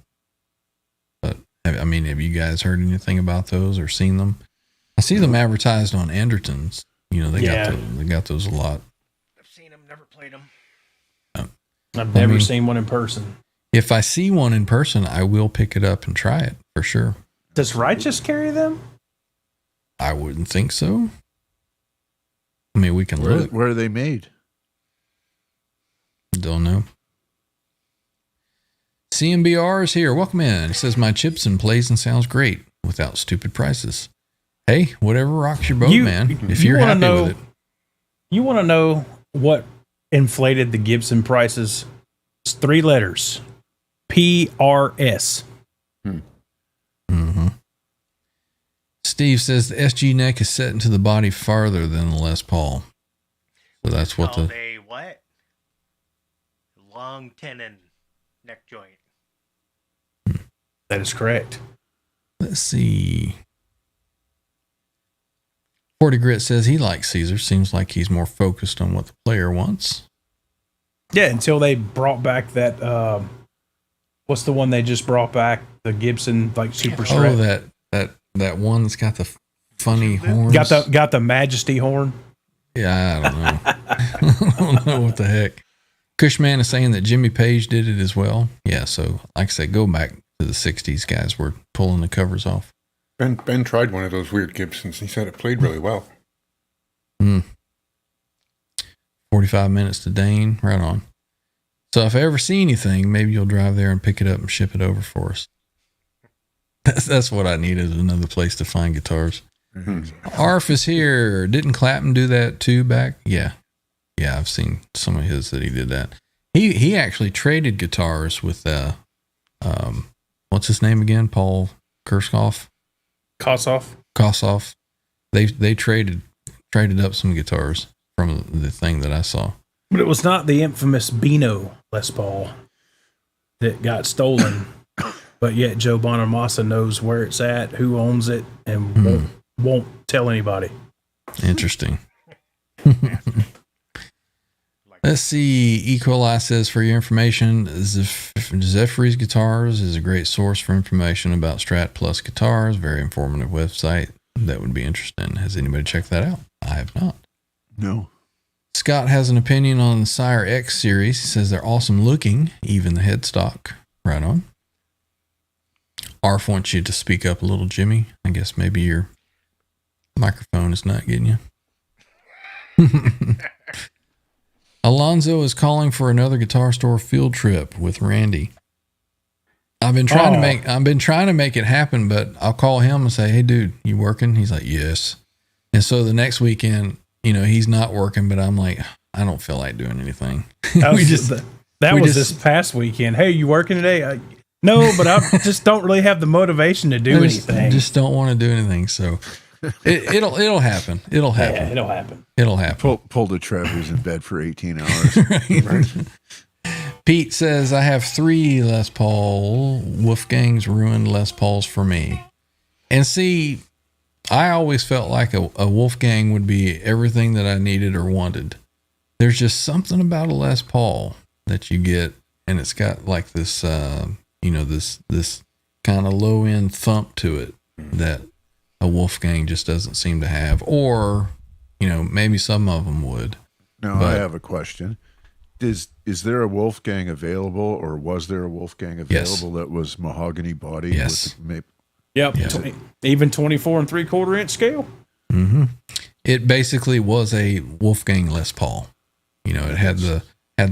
Speaker 2: But, I mean, have you guys heard anything about those or seen them? I see them advertised on Anderton's. You know, they got those a lot.
Speaker 7: I've seen them, never played them.
Speaker 4: I've never seen one in person.
Speaker 2: If I see one in person, I will pick it up and try it for sure.
Speaker 4: Does Righteous carry them?
Speaker 2: I wouldn't think so. I mean, we can look.
Speaker 3: Where are they made?
Speaker 2: Don't know. CMBR is here. Welcome in. It says my Gibson plays and sounds great without stupid prices. Hey, whatever rocks your boat, man. If you're happy with it.
Speaker 4: You want to know what inflated the Gibson prices? It's 3 letters. PRS.
Speaker 2: Mm-hmm. Steve says the SG neck is set into the body farther than the Les Paul. So that's what
Speaker 7: a what? Long tenon neck joint.
Speaker 4: That is correct.
Speaker 2: Let's see. 40 Grit says he likes Caesar. Seems like he's more focused on what the player wants.
Speaker 4: Yeah, until they brought back that. What's the one they just brought back? The Gibson like Super Strat.
Speaker 2: Oh, that one that's got the funny horns.
Speaker 4: Got the Majesty horn.
Speaker 2: Yeah, I don't know. I don't know what the heck. Cushman is saying that Jimmy Page did it as well. Yeah, so like I said, go back to the 60s. Guys were pulling the covers off.
Speaker 5: Ben tried one of those weird Gibsons. He said it played really well.
Speaker 2: 45 minutes to Dane. Right on. So if I ever see anything, maybe you'll drive there and pick it up and ship it over for us. That's what I need, is another place to find guitars. Arf is here. Didn't Clapton do that too back? Yeah, I've seen some of his that he did that. He actually traded guitars with what's his name again? Paul Kossoff. They traded up some guitars from the thing that I saw.
Speaker 4: But it was not the infamous Beano Les Paul that got stolen. But yet Joe Bonamassa knows where it's at, who owns it, and won't tell anybody.
Speaker 2: Interesting. Let's see. Equali says, for your information, Zephyrs Guitars is a great source for information about Strat Plus guitars. Very informative website. That would be interesting. Has anybody checked that out? I have not.
Speaker 3: No.
Speaker 2: Scott has an opinion on the Sire X series. He says they're awesome looking, even the headstock. Right on. Arf wants you to speak up a little, Jimmy. I guess maybe your microphone is not getting you. Alonzo is calling for another guitar store field trip with Randy. I've been trying to make it happen, but I'll call him and say, "Hey, dude, you working?" He's like, "Yes." And so the next weekend, he's not working, but I'm like, I don't feel like doing anything.
Speaker 4: That was this past weekend. Hey, you working today? No, but I just don't really have the motivation to do anything.
Speaker 2: Just don't want to do anything. So it'll happen. It'll happen.
Speaker 4: Yeah, it'll happen.
Speaker 2: It'll happen.
Speaker 3: Pulled a Trevor's in bed for 18 hours.
Speaker 2: Right. Pete says, I have 3 Les Paul. Wolfgang's ruined Les Pauls for me. And see, I always felt like a Wolfgang would be everything that I needed or wanted. There's just something about a Les Paul that you get, and it's got like this, this kind of low end thump to it that a Wolfgang just doesn't seem to have, or, maybe some of them would.
Speaker 3: Now, I have a question. Is there a Wolfgang available, or was there a Wolfgang available that was mahogany body?
Speaker 2: Yes.
Speaker 4: Yep.
Speaker 2: Yes.
Speaker 4: Even 24 3/4 inch scale.
Speaker 2: Mm-hmm. It basically was a Wolfgang Les Paul. It had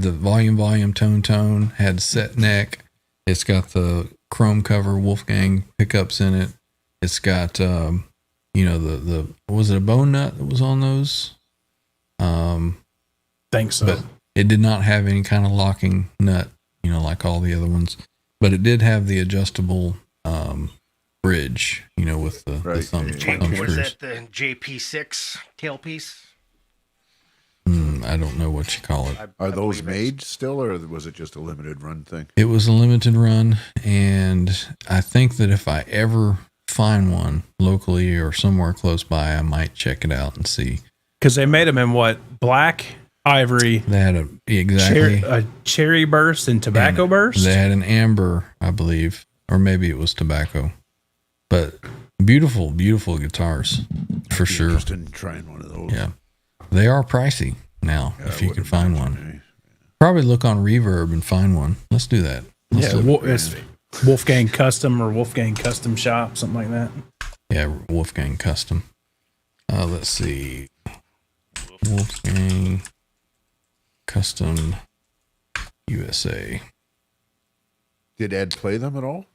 Speaker 2: the volume, tone, had set neck. It's got the chrome cover Wolfgang pickups in it. It's got, was it a bone nut that was on those?
Speaker 4: Think so.
Speaker 2: But it did not have any kind of locking nut, like all the other ones. But it did have the adjustable bridge, with the thumb
Speaker 7: Was
Speaker 2: screws.
Speaker 7: that the JP6 tailpiece?
Speaker 2: I don't know what you call it.
Speaker 3: Are those made still, or was it just a limited run thing?
Speaker 2: It was a limited run, and I think that if I ever find one locally or somewhere close by, I might check it out and see.
Speaker 4: Because they made them in what? Black, ivory.
Speaker 2: They had a
Speaker 4: cherry burst and tobacco burst.
Speaker 2: They had an amber, I believe, or maybe it was tobacco. But beautiful, beautiful guitars for sure.
Speaker 3: Interested in trying one of those.
Speaker 2: Yeah, they are pricey now. If you can find one, probably look on Reverb and find one. Let's do that.
Speaker 4: It's Wolfgang Custom or Wolfgang Custom Shop, something like that.
Speaker 2: Yeah, Wolfgang Custom. Let's see. Wolfgang Custom USA.
Speaker 3: Did Ed play them at all?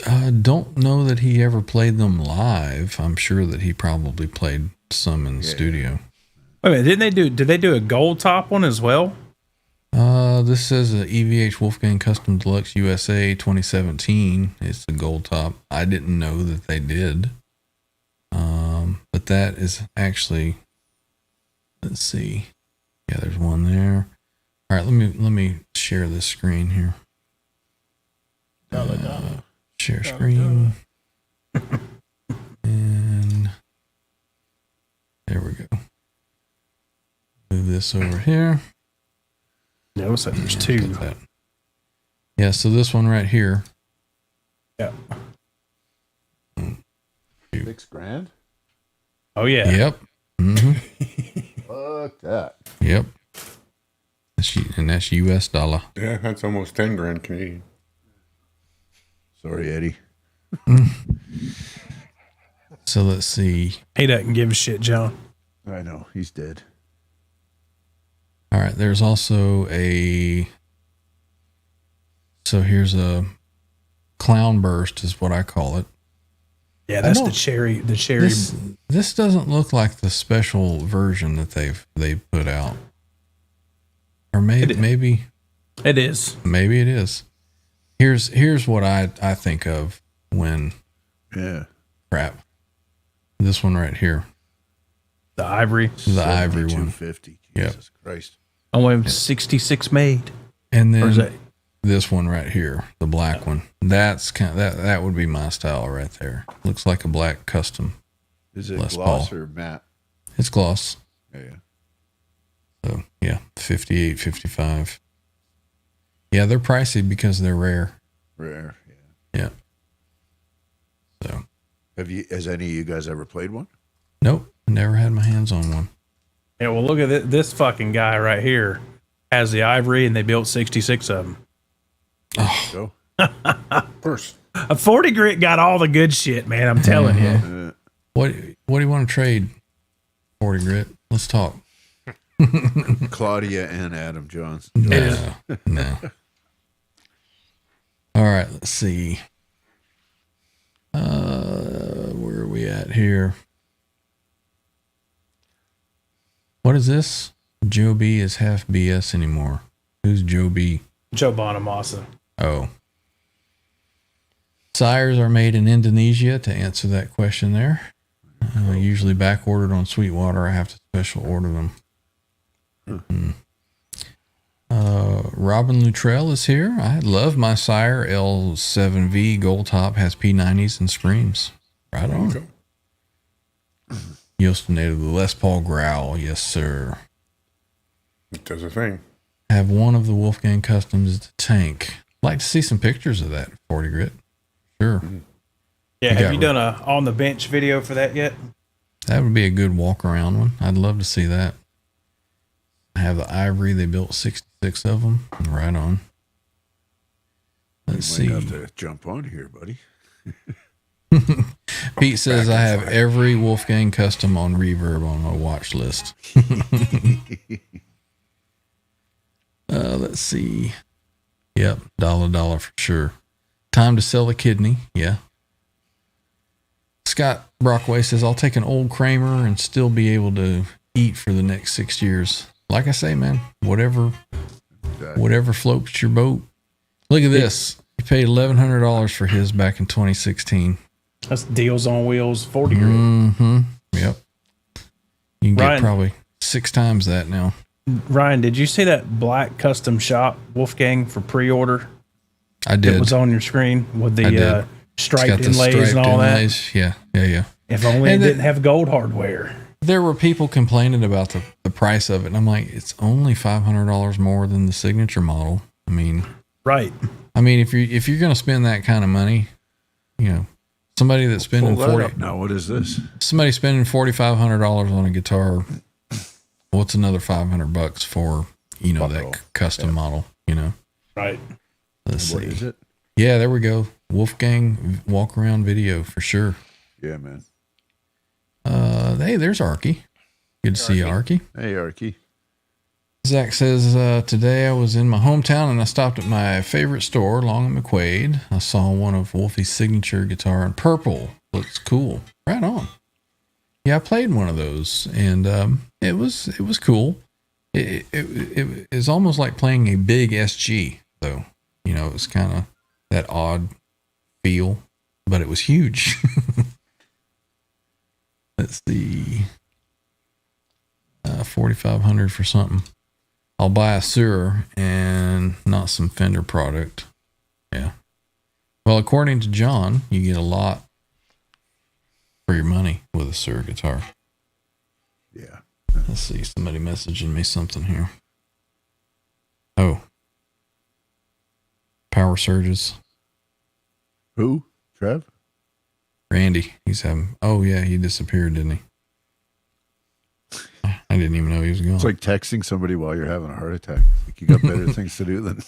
Speaker 2: I don't know that he ever played them live. I'm sure that he probably played some in the studio.
Speaker 4: Wait a minute, did they do a gold top one as well?
Speaker 2: This says a EVH Wolfgang Custom Deluxe USA 2017. It's the gold top. I didn't know that they did. But that is actually, let's see. Yeah, there's one there. All right, let me share this screen here. Share screen. And there we go. Move this over here.
Speaker 4: Yeah, it looks like there's 2.
Speaker 2: Yeah, so this one right here.
Speaker 4: Yeah.
Speaker 3: $6,000?
Speaker 4: Oh, yeah.
Speaker 2: Yep. Mm-hmm.
Speaker 3: Fuck that.
Speaker 2: Yep. That's US dollar.
Speaker 5: Yeah, that's almost 10 grand Canadian.
Speaker 3: Sorry, Eddie.
Speaker 2: So let's see.
Speaker 4: He doesn't give a shit, John.
Speaker 3: I know. He's dead.
Speaker 2: All right. There's also so here's a clown burst is what I call it.
Speaker 4: Yeah, that's the cherry.
Speaker 2: This doesn't look like the special version that they put out. Or maybe
Speaker 4: it is.
Speaker 2: Maybe it is. Here's what I think of when crap. This one right here.
Speaker 4: The ivory.
Speaker 2: The ivory one.
Speaker 3: $250.
Speaker 2: Yep.
Speaker 3: Jesus Christ.
Speaker 4: Only 66 made.
Speaker 2: And then this one right here, the black one. That's that would be my style right there. Looks like a black custom.
Speaker 3: Is it
Speaker 2: Les
Speaker 3: gloss
Speaker 2: Paul.
Speaker 3: or matte?
Speaker 2: It's gloss.
Speaker 3: Yeah.
Speaker 2: So yeah, 58, 55. Yeah, they're pricey because they're rare.
Speaker 3: Rare.
Speaker 2: Yeah. So
Speaker 3: Has any of you guys ever played one?
Speaker 2: nope, never had my hands on one.
Speaker 4: Yeah, well, look at this fucking guy right here. Has the ivory, and they built 66 of them.
Speaker 3: Go.
Speaker 5: First.
Speaker 4: A 40 grit got all the good shit, man. I'm telling you.
Speaker 2: What do you want to trade? 40 grit. Let's talk.
Speaker 3: Claudia and Adam Jones.
Speaker 2: No. All right, let's see. Where are we at here? What is this? Joe B is half BS anymore. Who's Joe B?
Speaker 4: Joe Bonamassa.
Speaker 2: Oh. Sires are made in Indonesia, to answer that question there. Usually back ordered on Sweetwater. I have to special order them. Robin Luttrell is here. I love my Sire. L7V Gold Top has P90s and screams. Right on. Yost native the Les Paul Growl. Yes, sir.
Speaker 5: It does a thing.
Speaker 2: Have one of the Wolfgang Customs the tank. Like to see some pictures of that 40 grit. Sure.
Speaker 4: Yeah, have you done a on the bench video for that yet?
Speaker 2: That would be a good walk around one. I'd love to see that. I have the ivory. They built 66 of them. Right on. Let's see.
Speaker 3: You might have to jump on here, buddy.
Speaker 2: Pete says I have every Wolfgang Custom on Reverb on my watch list. Let's see. Yep, $1 for sure. Time to sell a kidney. Yeah. Scott Brockway says I'll take an old Kramer and still be able to eat for the next 6 years. Like I say, man, whatever floats your boat. Look at this. He paid $1,100 for his back in 2016.
Speaker 4: That's Deals on Wheels 40 grit.
Speaker 2: Mm-hmm. Yep. You can get
Speaker 4: Ryan.
Speaker 2: probably 6 times that now.
Speaker 4: Ryan, did you see that black custom shop Wolfgang for pre-order?
Speaker 2: I did.
Speaker 4: It was on your screen with
Speaker 2: I did.
Speaker 4: the
Speaker 2: It's got
Speaker 4: striped
Speaker 2: the
Speaker 4: inlays and
Speaker 2: striped
Speaker 4: all
Speaker 2: inlays.
Speaker 4: that.
Speaker 2: Yeah.
Speaker 4: If only it
Speaker 2: And
Speaker 4: didn't have gold hardware.
Speaker 2: There were people complaining about the price of it, and I'm like, it's only $500 more than the signature model. I mean,
Speaker 4: Right.
Speaker 2: if you're gonna spend that kind of money, you know, somebody that's spending
Speaker 3: Pull that up now. What is this?
Speaker 2: somebody spending $4,500 on a guitar, what's another $500 for, you know,
Speaker 3: Model.
Speaker 2: that custom model, you know?
Speaker 4: Right.
Speaker 2: Let's
Speaker 3: What
Speaker 2: see.
Speaker 3: is it?
Speaker 2: Yeah, there we go. Wolfgang walk around video for sure.
Speaker 3: Yeah, man.
Speaker 2: Hey, there's Arky. Good to see you, Arky.
Speaker 3: Hey, Arky.
Speaker 2: Zach says, today I was in my hometown and I stopped at my favorite store, Long and McQuaid. I saw one of Wolfie's signature guitar in purple. Looks cool. Right on. Yeah, I played one of those and it was cool. It is almost like playing a big SG, though. You know, it was kind of that odd feel, but it was huge. Let's see. 4,500 for something. I'll buy a sewer and not some Fender product. Yeah. Well, according to John, you get a lot for your money with a sewer guitar.
Speaker 3: Yeah.
Speaker 2: Let's see. Somebody messaging me something here. Oh. Power surges.
Speaker 3: Who? Trev?
Speaker 2: Randy. He's having. Oh, yeah. He disappeared, didn't he? I didn't even know he was gone.
Speaker 3: It's like texting somebody while you're having a heart attack. Like you got better things to do than.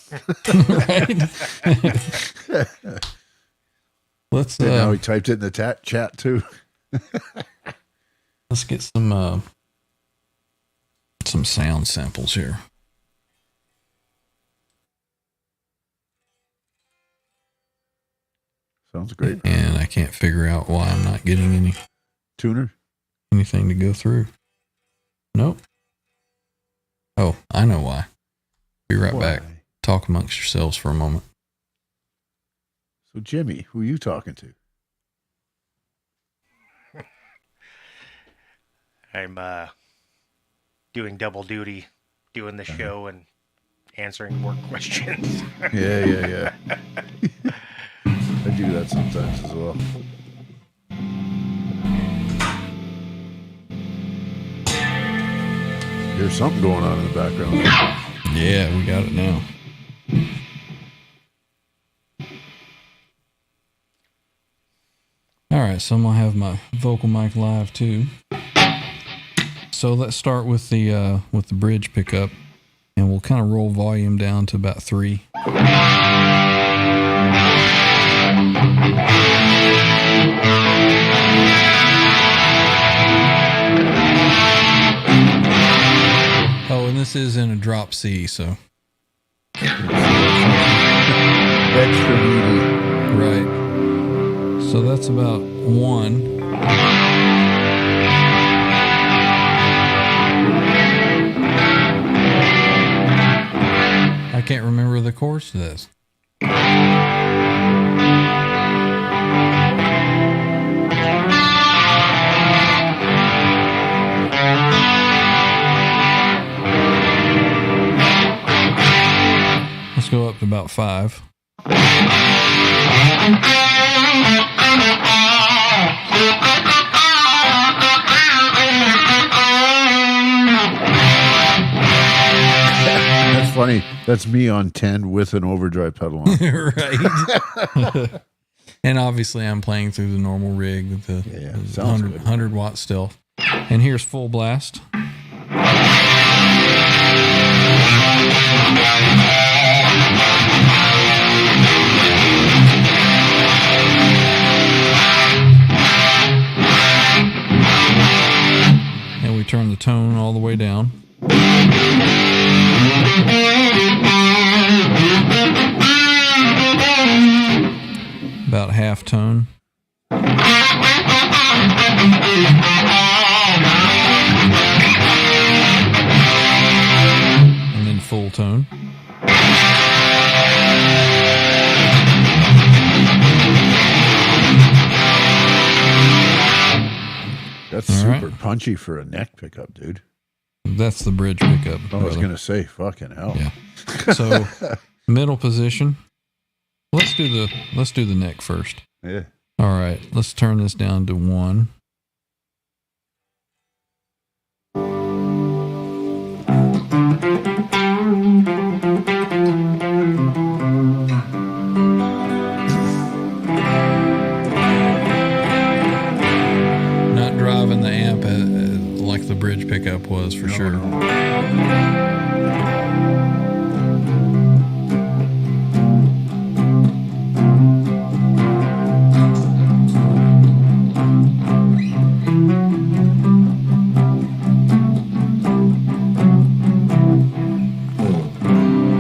Speaker 2: Let's
Speaker 3: And now he typed it in the chat too.
Speaker 2: let's get some sound samples here.
Speaker 3: Sounds great.
Speaker 2: And I can't figure out why I'm not getting
Speaker 3: Tuner.
Speaker 2: anything to go through. Nope. Oh, I know why. Be right back.
Speaker 3: Why?
Speaker 2: Talk amongst yourselves for a moment.
Speaker 3: So Jimmy, who are you talking to?
Speaker 7: I'm doing double duty, doing the show and answering work questions.
Speaker 3: Yeah. I do that sometimes as well. There's something going on in the background.
Speaker 2: Yeah, we got it now. All right, so I'm gonna have my vocal mic live too. So let's start with the bridge pickup, and we'll kind of roll volume down to about 3. Oh, and this is in a drop C, so
Speaker 3: Extra meaty.
Speaker 2: right. So that's about 1. I can't remember the chords to this. Let's go up to about 5.
Speaker 3: That's funny. That's me on 10 with an overdrive pedal on.
Speaker 2: Right. And obviously I'm playing through the normal rig with the
Speaker 3: sounds
Speaker 2: 100 watt still. And here's full blast. And we turn the tone all the way down. About half tone. And then full tone.
Speaker 3: That's super punchy for a neck pickup, dude.
Speaker 2: That's the bridge pickup.
Speaker 3: I was going to say, fucking hell.
Speaker 2: Yeah. So middle position. Let's do the neck first.
Speaker 3: Yeah.
Speaker 2: All right. Let's turn this down to 1. Not driving the amp like the bridge pickup was for sure.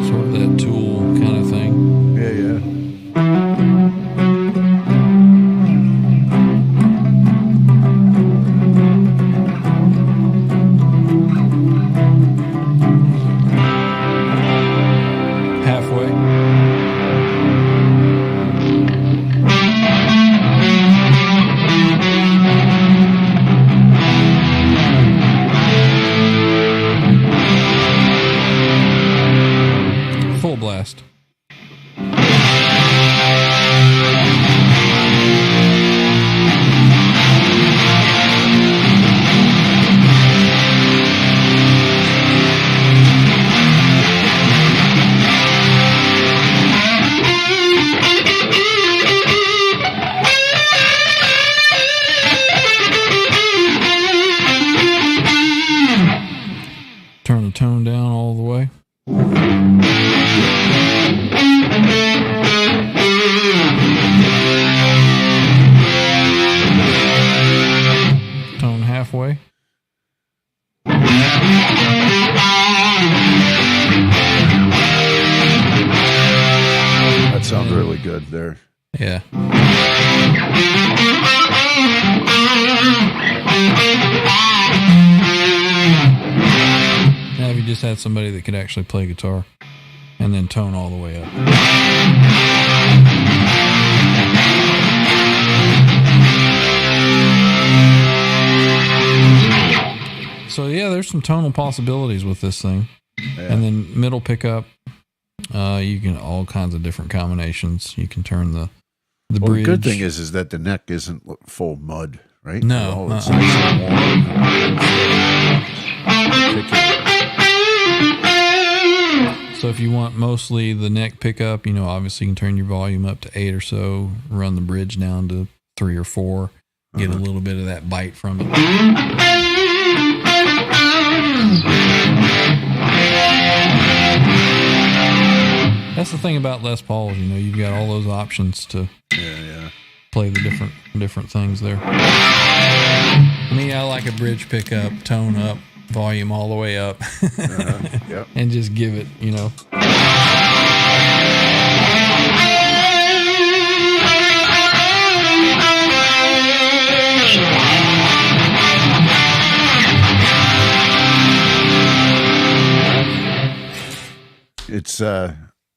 Speaker 2: Sort of that Tool kind of thing.
Speaker 3: Yeah, yeah.
Speaker 2: Halfway. Full blast. Turn the tone down all the way. Tone halfway.
Speaker 3: That sounds really good there.
Speaker 2: Yeah. Now if you just had somebody that could actually play guitar and then tone all the way up. So yeah, there's some tonal possibilities with this thing.
Speaker 3: Yeah.
Speaker 2: And then middle pickup, you can all kinds of different combinations. You can turn the
Speaker 3: Well, the
Speaker 2: bridge.
Speaker 3: good thing is that the neck isn't full mud, right?
Speaker 2: No,
Speaker 3: It's nice and warm.
Speaker 2: So if you want mostly the neck pickup, obviously you can turn your volume up to 8 or so, run the bridge down to 3 or 4, get a little bit of that bite from it. That's the thing about Les Pauls, you've got all those options to play the different things there. Me, I like a bridge pickup, tone up, volume all the way up,
Speaker 3: Yep.
Speaker 2: and just give it,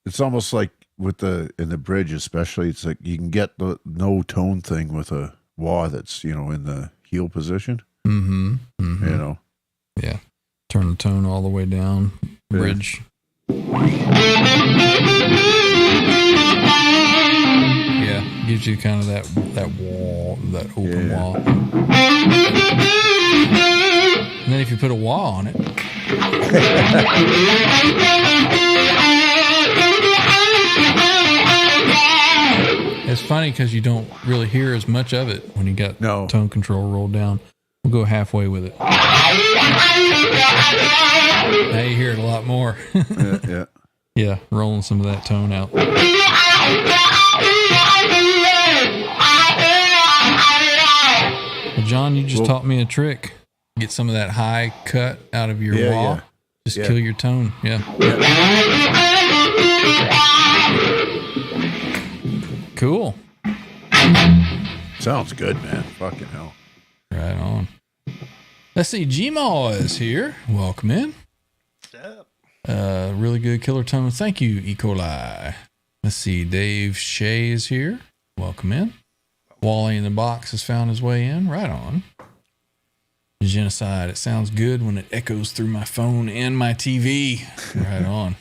Speaker 3: It's almost like in the bridge, especially. It's like you can get the no tone thing with a wah that's in the heel position.
Speaker 2: Mm-hmm. Yeah. Turn the tone all the way down. Bridge. Yeah. Gives you kind of that wah, that open wah. And then if you put a wah on it. It's funny because you don't really hear as much of it when you got tone control rolled down. We'll go halfway with it. Now you hear it a lot more. Yeah, rolling some of that tone out. Well, John, you just taught me a trick. Get some of that high cut out of your wah.
Speaker 3: Yeah.
Speaker 2: Just kill your tone. Yeah. Cool.
Speaker 3: Sounds good, man. Fucking hell.
Speaker 2: Right on. Let's see. Gmaw is here. Welcome in.
Speaker 7: What's up?
Speaker 2: Really good killer tone. Thank you, E. coli. Let's see. Dave Shea is here. Welcome in. Wally in the box has found his way in. Right on. Genocide. It sounds good when it echoes through my phone and my TV. Right on.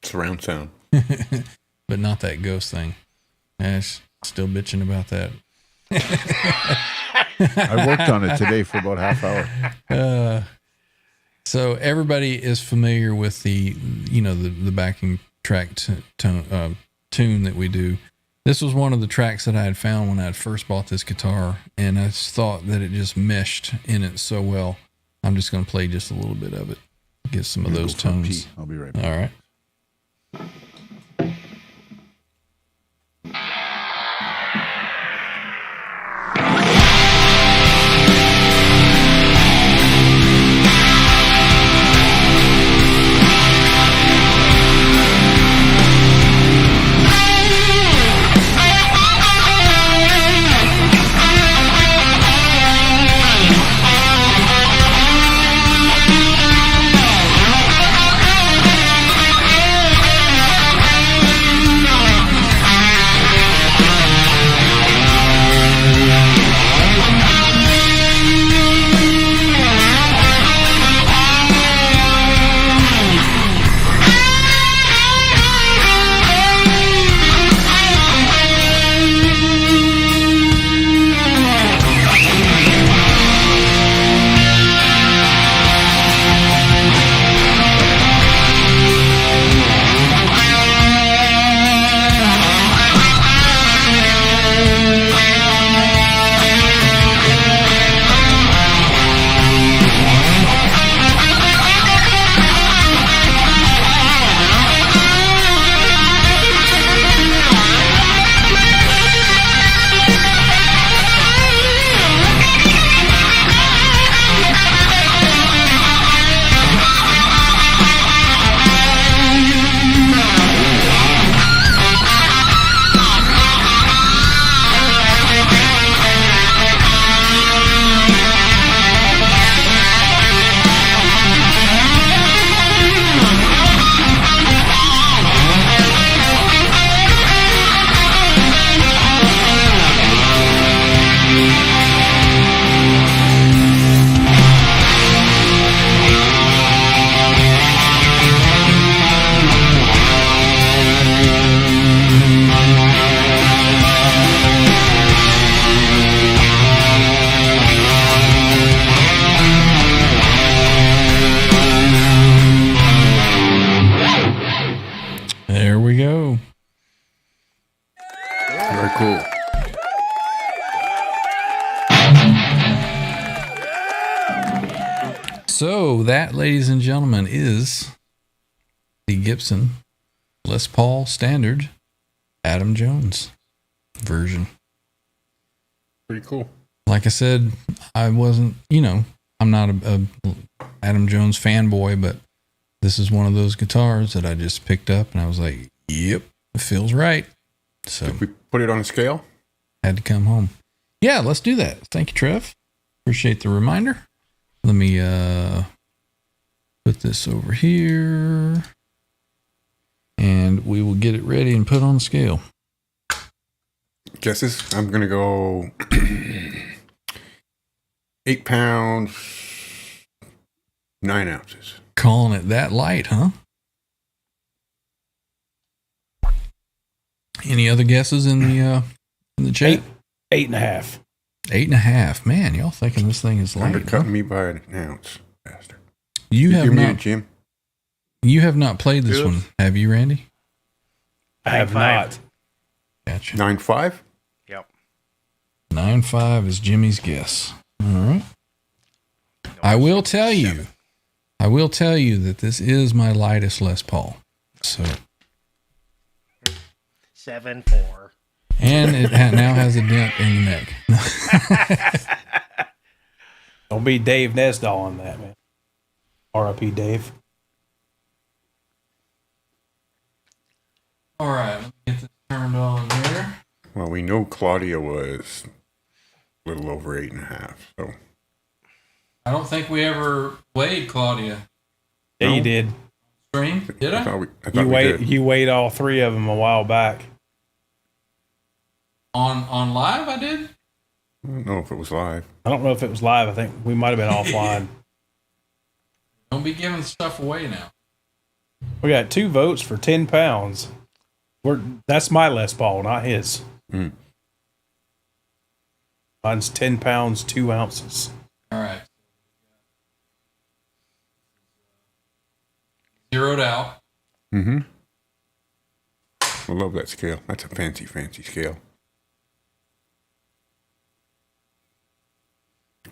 Speaker 5: Surround sound.
Speaker 2: But not that ghost thing. Still bitching about that.
Speaker 3: I worked on it today for about half hour.
Speaker 2: So everybody is familiar with the backing track tune that we do. This was one of the tracks that I had found when I had first bought this guitar, and I just thought that it just meshed in it so well. I'm just going to play just a little bit of it, get some of those tones.
Speaker 3: I'll be right back.
Speaker 2: All right. There we go.
Speaker 5: Very cool.
Speaker 2: So that, ladies and gentlemen, is the Gibson Les Paul Standard Adam Jones version.
Speaker 5: Pretty cool.
Speaker 2: Like I said, I wasn't, I'm not a Adam Jones fanboy, but this is one of those guitars that I just picked up and I was like, yep, it feels right. So
Speaker 5: Did we put it on a scale?
Speaker 2: had to come home. Yeah, let's do that. Thank you, Trev. Appreciate the reminder. Let me put this over here and we will get it ready and put on the scale.
Speaker 5: Guesses? I'm going to go 8 pounds, 9 ounces.
Speaker 2: Calling it that light, huh? Any other guesses in the chat?
Speaker 4: 8.5.
Speaker 2: 8.5. Man, y'all thinking this thing is light?
Speaker 5: Undercut
Speaker 2: Huh?
Speaker 5: me by an ounce, bastard.
Speaker 2: You have
Speaker 5: You're
Speaker 2: not.
Speaker 5: muted, Jim.
Speaker 2: You have not played this
Speaker 7: Yes.
Speaker 2: one, have you, Randy?
Speaker 4: I have
Speaker 7: 9.5.
Speaker 4: not.
Speaker 2: Gotcha.
Speaker 5: 9.5?
Speaker 7: Yep.
Speaker 2: 9.5 is Jimmy's guess. All right. I will tell you. I will tell you that this is my lightest Les Paul. So,
Speaker 7: 7.4.
Speaker 2: and it now has a dent in the neck.
Speaker 4: Don't be Dave Nesdahl on that, man. R.I.P. Dave.
Speaker 2: All right, let me get this turned on here.
Speaker 5: Well, we know Claudia was a little over 8.5. So
Speaker 2: I don't think we ever weighed Claudia.
Speaker 4: Yeah,
Speaker 5: No.
Speaker 4: you did.
Speaker 2: Stream? Did
Speaker 5: I
Speaker 2: I?
Speaker 5: thought we
Speaker 4: You
Speaker 5: did.
Speaker 4: weighed all three of them a while back.
Speaker 2: On live, I did.
Speaker 5: I don't know if it was live.
Speaker 4: I don't know if it was live. I think we might have been offline.
Speaker 2: Don't be giving stuff away now.
Speaker 4: We got 2 votes for 10 pounds. That's my Les Paul, not his.
Speaker 5: Mm.
Speaker 4: Mine's 10 pounds, 2 ounces.
Speaker 2: All right. Zeroed out.
Speaker 5: Mm-hmm. I love that scale. That's a fancy, fancy scale.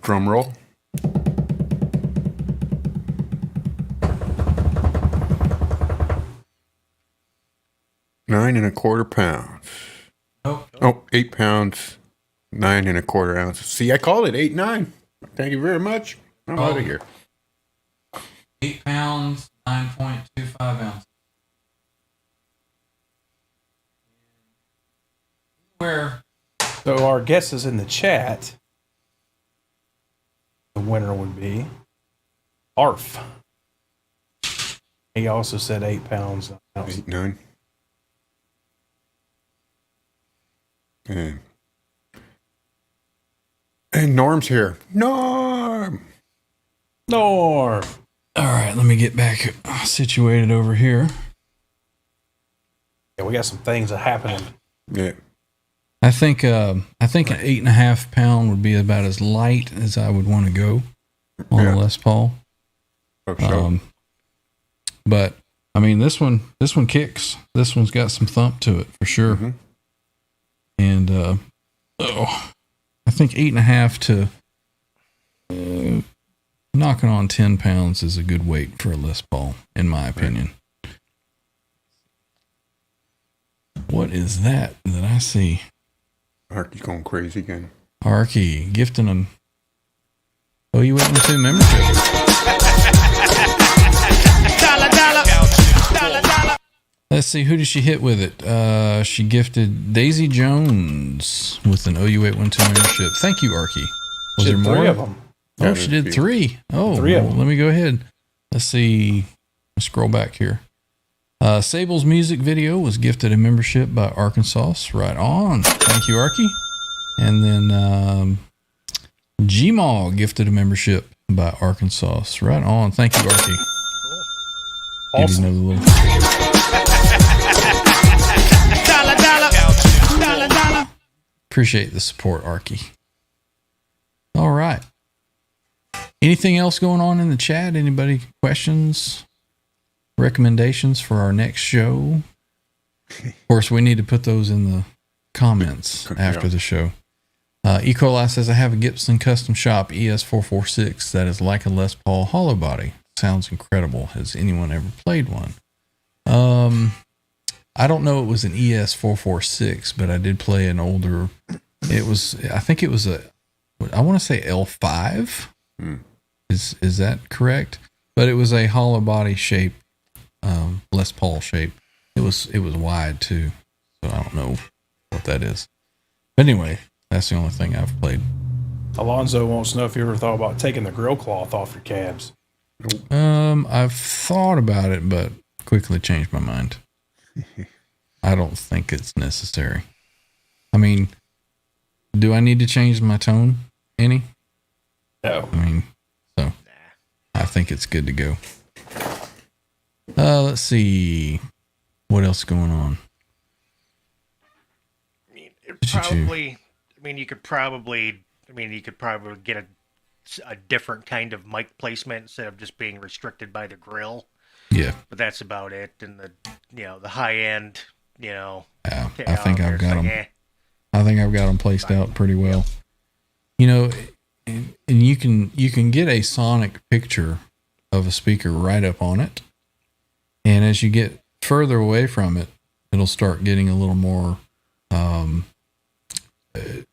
Speaker 5: Drum roll. Nine and a quarter pounds.
Speaker 2: Nope.
Speaker 5: Oh, 8 pounds, 9.25 ounces. See, I called it 8.9. Thank you very much. I'm out of here.
Speaker 2: 8 pounds, 9.25 ounces. Where?
Speaker 4: So our guesses in the chat, the winner would be Arf. He also said 8 pounds.
Speaker 5: 8.9. And Norm's here. Norm!
Speaker 4: Norm.
Speaker 2: All right, let me get back situated over here.
Speaker 4: Yeah, we got some things that happening.
Speaker 5: Yeah.
Speaker 2: I think an 8.5 pound would be about as light as I would want to go on
Speaker 5: Yeah.
Speaker 2: a Les Paul.
Speaker 5: Oh, so.
Speaker 2: But I mean, this one kicks. This one's got some thump to it for sure.
Speaker 5: Mhm.
Speaker 2: And I think 8.5 to knocking on 10 pounds is a good weight for a Les Paul, in my opinion. What is that I see?
Speaker 5: Arky's going crazy again.
Speaker 2: Arky gifting him. Oh, you went into membership. Let's see, who did she hit with it? She gifted Daisy Jones with an OU812 membership. Thank you, Arky. Was
Speaker 4: She
Speaker 2: there
Speaker 4: did
Speaker 2: more?
Speaker 4: 3 of them.
Speaker 2: Oh,
Speaker 5: Yeah,
Speaker 2: she
Speaker 5: there's
Speaker 2: did
Speaker 5: a few.
Speaker 2: 3. Oh,
Speaker 4: 3 of
Speaker 2: well,
Speaker 4: them.
Speaker 2: let me go ahead. Let's see. Let's scroll back here. Sable's music video was gifted a membership by Arkansas. Right on. Thank you, Arky. And then Gmaw gifted a membership by Arkansas. Right on. Thank you, Arky.
Speaker 4: Awesome.
Speaker 2: Give you another little. Appreciate the support, Arky. All right. Anything else going on in the chat? Anybody questions, recommendations for our next show? Of course, we need to put those in the comments after the show. E. coli says, I have a Gibson custom shop ES446 that is like a Les Paul hollow body. Sounds incredible. Has anyone ever played one? I don't know it was an ES446, but I did play an older. I think it was I want to say L5. Is that correct? But it was a hollow body shape, Les Paul shape. It was wide too, so I don't know what that is. But anyway, that's the only thing I've played.
Speaker 4: Alonzo wants to know if you ever thought about taking the grill cloth off your cabs.
Speaker 2: I've thought about it, but quickly changed my mind. I don't think it's necessary. I mean, do I need to change my tone any?
Speaker 4: No.
Speaker 2: I mean, so I think it's good to go. Let's see. What else is going on?
Speaker 7: I mean, you could probably get a different kind of mic placement instead of just being restricted by the grill.
Speaker 2: Yeah.
Speaker 7: But that's about it. And the high end,
Speaker 2: Yeah, I think I've got them.
Speaker 7: Eh.
Speaker 2: I think I've got them placed out pretty well. And you can get a sonic picture of a speaker right up on it. And as you get further away from it, it'll start getting a little more,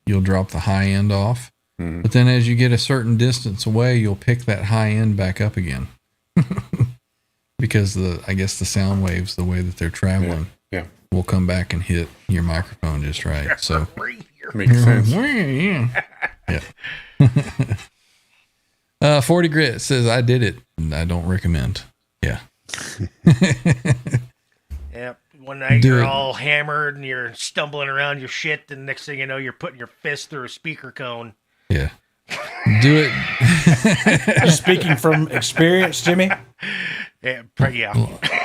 Speaker 2: you'll drop the high end off. Mm-hmm. But then as you get a certain distance away, you'll pick that high end back up again. Because I guess the sound waves, the way that they're traveling, will come back and hit your microphone just right. So
Speaker 5: makes sense.
Speaker 2: Yeah. 40 Grit says, I did it and I don't recommend. Yeah.
Speaker 7: Yep. One night you're all hammered and you're stumbling around your shit, and next thing you know, you're putting your fist through a speaker cone.
Speaker 2: Yeah. Do it.
Speaker 4: Speaking from experience, Jimmy.
Speaker 7: Yeah.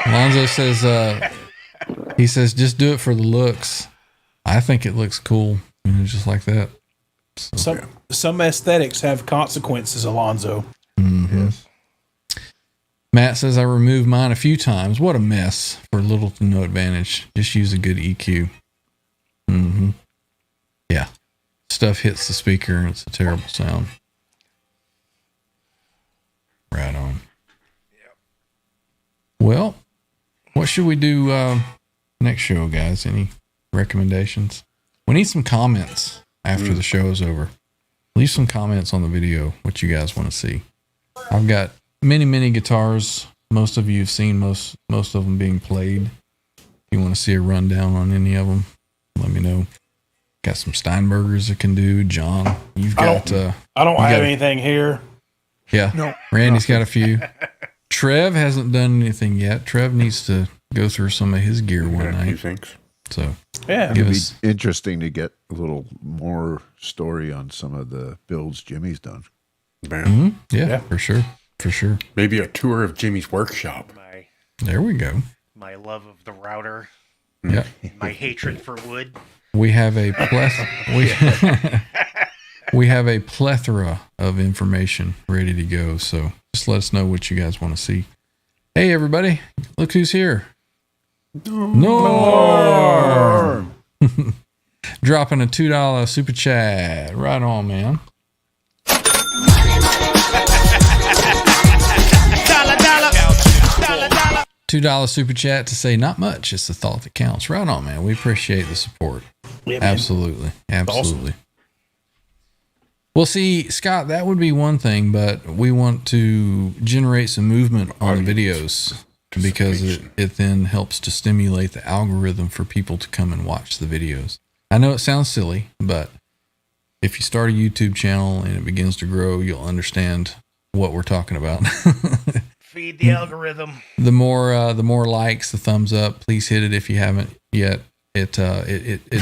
Speaker 2: Lonzo says, he says, just do it for the looks. I think it looks cool, just like that. So,
Speaker 4: some aesthetics have consequences, Alonzo.
Speaker 2: Mm-hmm. Yes. Matt says, I removed mine a few times. What a mess for little to no advantage. Just use a good EQ. Mm-hmm. Yeah. Stuff hits the speaker and it's a terrible sound. Right on. Yep. Well, what should we do next show, guys? Any recommendations? We need some comments after the show is over. Leave some comments on the video, what you guys want to see. I've got many guitars. Most of you have seen most of them being played. If you want to see a rundown on any of them, let me know. Got some Steinbergers that can do. John, you've got.
Speaker 4: I don't have anything here.
Speaker 2: Yeah, no. Randy's got a few. Trev hasn't done anything yet. Trev needs to go through some of his gear one night.
Speaker 5: He thinks.
Speaker 2: So
Speaker 3: it'd be interesting to get a little more story on some of the builds Jimmy's done.
Speaker 2: Mm-hmm. Yeah, for sure.
Speaker 5: Maybe a tour of Jimmy's workshop.
Speaker 2: There we go.
Speaker 7: My love of the router.
Speaker 2: Yeah.
Speaker 7: My hatred for wood.
Speaker 2: We have a we have a plethora of information ready to go. So just let us know what you guys want to see. Hey, everybody. Look who's here. Norm. Dropping a $2 super chat. Right on, man. $2 super chat to say not much. It's the thought that counts. Right on, man. We appreciate the support. Yeah, absolutely. Awesome. Well, see, Scott, that would be one thing, but we want to generate some movement on the videos because it then helps to stimulate the algorithm for people to come and watch the videos. I know it sounds silly, but if you start a YouTube channel and it begins to grow, you'll understand what we're talking about.
Speaker 7: Feed the algorithm.
Speaker 2: The more likes, the thumbs up. Please hit it if you haven't yet. It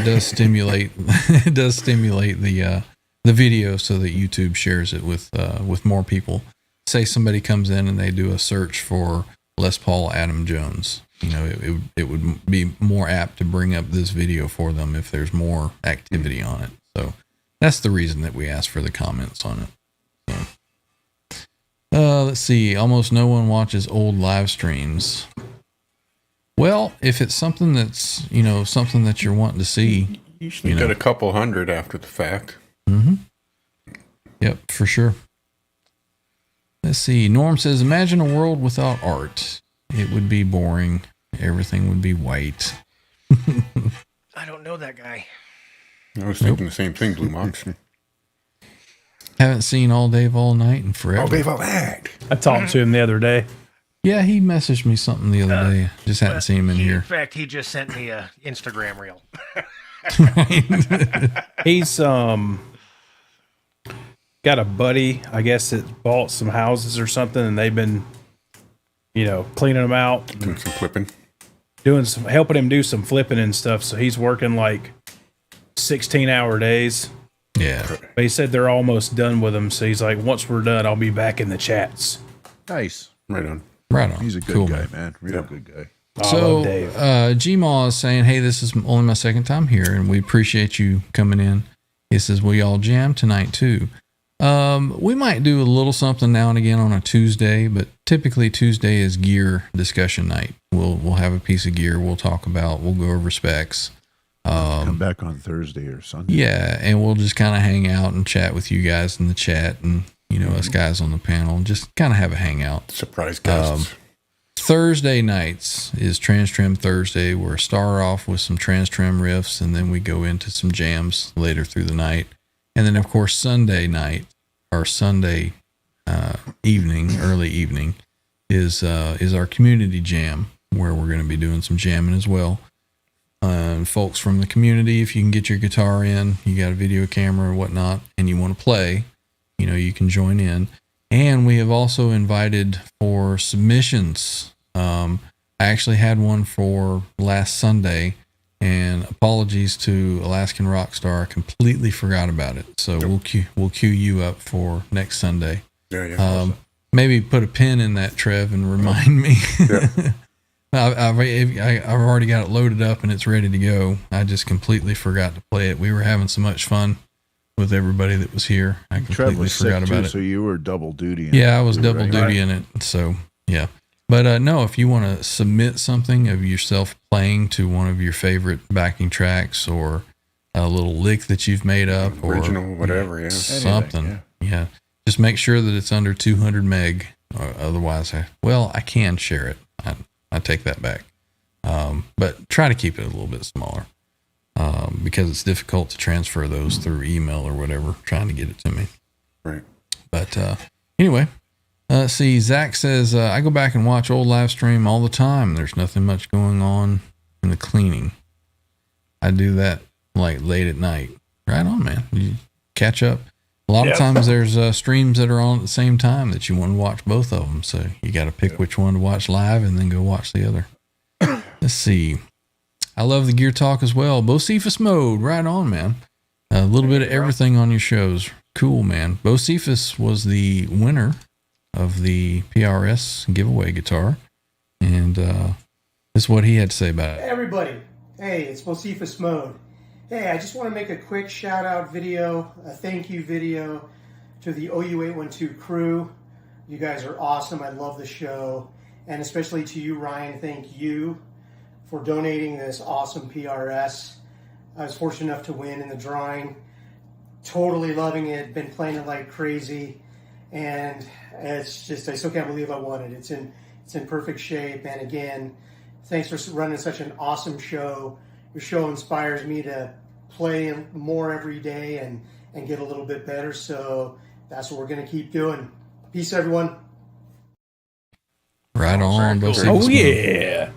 Speaker 2: does stimulate the video so that YouTube shares it with more people. Say somebody comes in and they do a search for Les Paul Adam Jones. It would be more apt to bring up this video for them if there's more activity on it. So that's the reason that we ask for the comments on it. So, let's see. Almost no one watches old live streams. Well, if it's something that's, something that you're wanting to see.
Speaker 5: Usually get a couple hundred after the fact.
Speaker 2: Mm-hmm. Yep, for sure. Let's see. Norm says, imagine a world without art. It would be boring. Everything would be white.
Speaker 7: I don't know that guy.
Speaker 5: I was thinking the same thing, Blue Mox.
Speaker 2: Haven't seen All Dave All Night in forever.
Speaker 5: All Dave All Night.
Speaker 4: I talked to him the other day.
Speaker 2: Yeah, he messaged me something the other day. Just hadn't seen him in
Speaker 7: In
Speaker 2: here.
Speaker 7: fact, he just sent me a Instagram reel.
Speaker 4: He's got a buddy, I guess, that bought some houses or something, and they've been, cleaning them out,
Speaker 5: Doing some flipping.
Speaker 4: helping him do some flipping and stuff. So he's working like 16-hour days.
Speaker 2: Yeah.
Speaker 4: But he said they're almost done with them. So he's like, once we're done, I'll be back in the chats.
Speaker 3: Nice.
Speaker 5: Right on.
Speaker 2: Right on.
Speaker 3: He's a good
Speaker 2: Cool,
Speaker 3: guy,
Speaker 2: man.
Speaker 3: man. Real good guy.
Speaker 4: I
Speaker 2: So,
Speaker 4: love Dave.
Speaker 2: Gmaw is saying, hey, this is only my second time here, and we appreciate you coming in. He says, we all jam tonight, too. We might do a little something now and again on a Tuesday, but typically Tuesday is gear discussion night. We'll have a piece of gear we'll talk about. We'll go over specs.
Speaker 3: Come back on Thursday or Sunday.
Speaker 2: Yeah, and we'll just kind of hang out and chat with you guys in the chat and, us guys on the panel, and just kind of have a hangout.
Speaker 5: Surprise guests.
Speaker 2: Thursday nights is Trans Trim Thursday. We're start off with some Trans Trim riffs, and then we go into some jams later through the night. And then, of course, Sunday night or Sunday evening, early evening, is our community jam, where we're going to be doing some jamming as well. Folks from the community, if you can get your guitar in, you got a video camera or whatnot, and you want to play, you can join in. And we have also invited for submissions. I actually had one for last Sunday, and apologies to Alaskan Rockstar, I completely forgot about it. So we'll queue you up for next Sunday.
Speaker 5: Yeah.
Speaker 2: Maybe put a pin in that, Trev, and remind me.
Speaker 5: Yeah.
Speaker 2: I've already got it loaded up and it's ready to go. I just completely forgot to play it. We were having so much fun with everybody that was here. I
Speaker 3: Trev
Speaker 2: completely
Speaker 3: was
Speaker 2: forgot
Speaker 3: sick
Speaker 2: about
Speaker 3: too,
Speaker 2: it.
Speaker 3: so you were double duty.
Speaker 2: Yeah, I was double
Speaker 3: right?
Speaker 2: duty in it. So, yeah. But no, if you want to submit something of yourself playing to one of your favorite backing tracks, or a little lick that you've made up,
Speaker 5: Original,
Speaker 2: or
Speaker 5: whatever, yeah.
Speaker 2: something.
Speaker 3: Anything,
Speaker 2: Yeah. Just make sure that it's under 200 meg. Otherwise, I can share it. I take that back. But try to keep it a little bit smaller, because it's difficult to transfer those through email or whatever, trying to get it to me.
Speaker 5: Right.
Speaker 2: But anyway, let's see. Zach says, I go back and watch old live stream all the time. There's nothing much going on in the cleaning. I do that like late at night. Right on, man. You catch up. A lot of times there's streams that are on at the same time that you want to watch both of them. So you got to pick which one to watch live and then go watch the other. Let's see. I love the gear talk as well. Bocephus mode. Right on, man. A little bit of everything on your shows. Cool, man. Bocephus was the winner of the PRS giveaway guitar. And this is what he had to say about it.
Speaker 8: Hey everybody, hey, it's Bocephus Mode. Hey, I just want to make a quick shout out video, a thank you video to the OU812 crew. You guys are awesome. I love the show. And especially to you, Ryan, thank you for donating this awesome PRS. I was fortunate enough to win in the drawing. Totally loving it. Been playing it like crazy. And it's just, I still can't believe I won it. It's in perfect shape. And again, thanks for running such an awesome show. Your show inspires me to play more every day and get a little bit better. So that's what we're going to keep doing. Peace, everyone.
Speaker 2: Right on, Bocephus
Speaker 4: Oh,
Speaker 2: mode.
Speaker 4: yeah.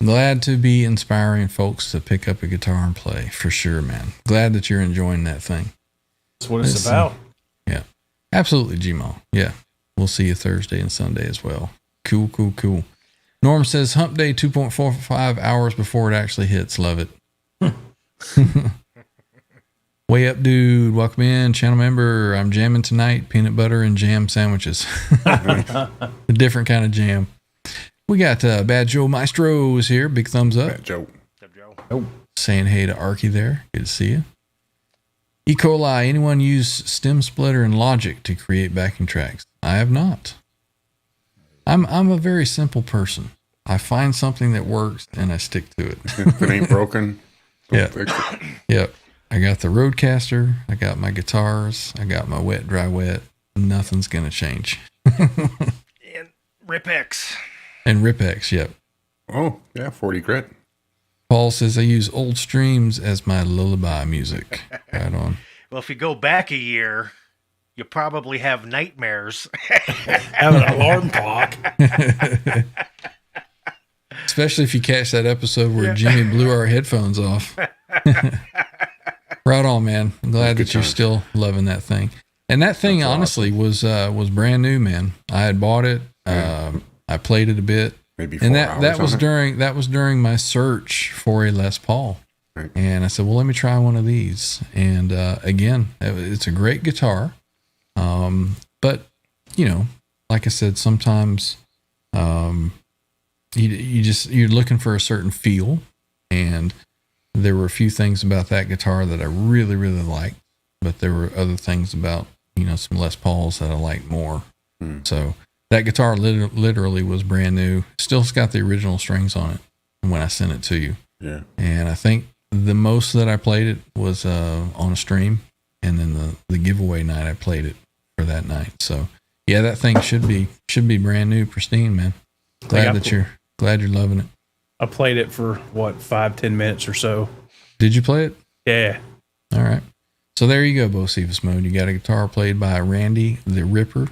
Speaker 2: Glad to be inspiring folks to pick up a guitar and play, for sure, man. Glad that you're enjoying that thing.
Speaker 4: That's what it's
Speaker 2: Let's
Speaker 4: about.
Speaker 2: Yeah, absolutely, Gmo. Yeah, we'll see you Thursday and Sunday as well. Cool. Norm says hump day 2.45 hours before it actually hits. Love it. Way up, dude. Welcome in, channel member. I'm jamming tonight. Peanut butter and jam sandwiches. A different kind of jam. We got Bad Joe Maestro is here. Big thumbs up.
Speaker 5: Fat Joe.
Speaker 2: Saying hey to Arky there. Good to see you. E. coli. Anyone use stem splitter and Logic to create backing tracks? I have not. I'm a very simple person. I find something that works and I stick to it.
Speaker 5: If it ain't broken,
Speaker 2: Yeah.
Speaker 5: fix it.
Speaker 2: Yep. I got the Roadcaster. I got my guitars. I got my wet, dry, wet. Nothing's going to change.
Speaker 7: And Rip-X.
Speaker 2: And Rip-X, yep.
Speaker 5: Oh, yeah, 40 grit.
Speaker 2: Paul says I use old streams as my lullaby music. Right on.
Speaker 7: Well, if you go back a year, you probably have nightmares.
Speaker 4: Have an alarm clock.
Speaker 2: Especially if you catch that episode where Jimmy blew our headphones off. Right on, man. I'm glad that you're still loving that thing. And that thing,
Speaker 3: That's
Speaker 2: honestly, was brand new, man. I had bought it. I played it a bit.
Speaker 5: Maybe 4
Speaker 2: And
Speaker 5: hours
Speaker 2: that was
Speaker 5: on it.
Speaker 2: during my search for a Les Paul.
Speaker 5: Right.
Speaker 2: And I said, well, let me try one of these. And again, it's a great guitar. But you know, like I said, sometimes you're looking for a certain feel, and there were a few things about that guitar that I really, really liked, but there were other things about, you know, some Les Pauls that I liked more. So that guitar literally was brand new. Still's got the original strings on it when I sent it to you.
Speaker 5: Yeah.
Speaker 2: And I think the most that I played it was on a stream, and then the giveaway night I played it for that night. So yeah, that thing should be brand new, pristine, man. Glad you're loving it.
Speaker 4: I played it for 5-10 minutes or so.
Speaker 2: Did you play it?
Speaker 4: Yeah.
Speaker 2: All right. So there you go, Bocephus Mode. You got a guitar played by Randy the Ripper,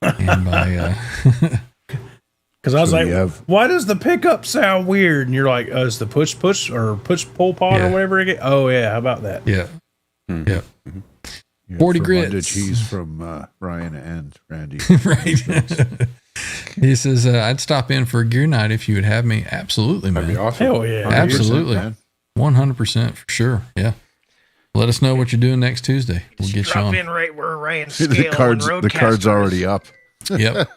Speaker 2: and by
Speaker 4: because I was
Speaker 3: So
Speaker 4: like,
Speaker 3: you have-
Speaker 4: why does the pickup sound weird? And you're like, it's the push or push pull pod
Speaker 2: Yeah.
Speaker 4: or whatever again. Oh yeah, how about that?
Speaker 2: yeah.
Speaker 3: Yeah,
Speaker 2: 40
Speaker 3: from
Speaker 2: grits.
Speaker 3: Monday cheese from Ryan and Randy.
Speaker 2: Right. He says, I'd stop in for a gear night if you would have me. Absolutely, man.
Speaker 5: That'd be awesome.
Speaker 4: Hell yeah.
Speaker 2: Absolutely.
Speaker 3: 100%,
Speaker 2: 100% for sure. Yeah. Let us know what you're doing next Tuesday. We'll get you
Speaker 7: Drop
Speaker 2: on.
Speaker 7: in right where Ryan's
Speaker 3: The
Speaker 7: scale
Speaker 3: card's
Speaker 7: and
Speaker 3: the card's
Speaker 7: Roadcaster
Speaker 3: already
Speaker 7: is.
Speaker 3: up.
Speaker 2: Yep.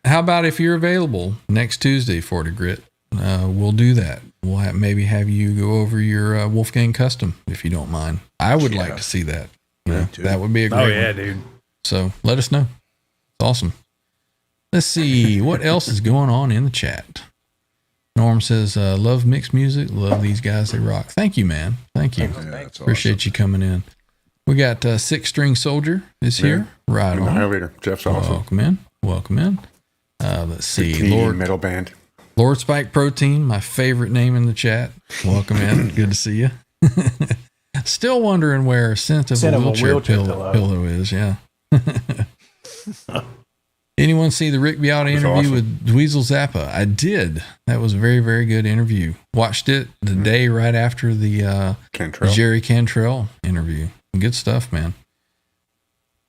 Speaker 2: How about if you're available next Tuesday, 40 Grit? We'll do that. We'll maybe have you go over your Wolfgang Custom if you don't mind. I would like to see that. You know,
Speaker 3: too.
Speaker 2: that would be a great
Speaker 4: Oh
Speaker 2: one.
Speaker 4: yeah, dude.
Speaker 2: So let us know. It's awesome. Let's see what else is going on in the chat. Norm says, love mixed music. Love these guys. They rock. Thank you, man. Thank you.
Speaker 3: Yeah, that's
Speaker 2: Appreciate you coming in. We got Six String Soldier is here. Right
Speaker 5: In the
Speaker 2: on.
Speaker 5: elevator. Jeff's awesome.
Speaker 2: Welcome in. Welcome in. Let's see.
Speaker 5: Canadian metal band.
Speaker 2: Lord Spike Protein, my favorite name in the chat. Welcome in. Good to see you. Still wondering where Scent of a Wheelchair pillow is. Yeah. Anyone see the Rick Beata interview
Speaker 5: awesome.
Speaker 2: with Dweezil Zappa? I did. That was a very, very good interview. Watched it the day right after the
Speaker 5: Cantrell.
Speaker 2: Jerry Cantrell interview. Good stuff, man.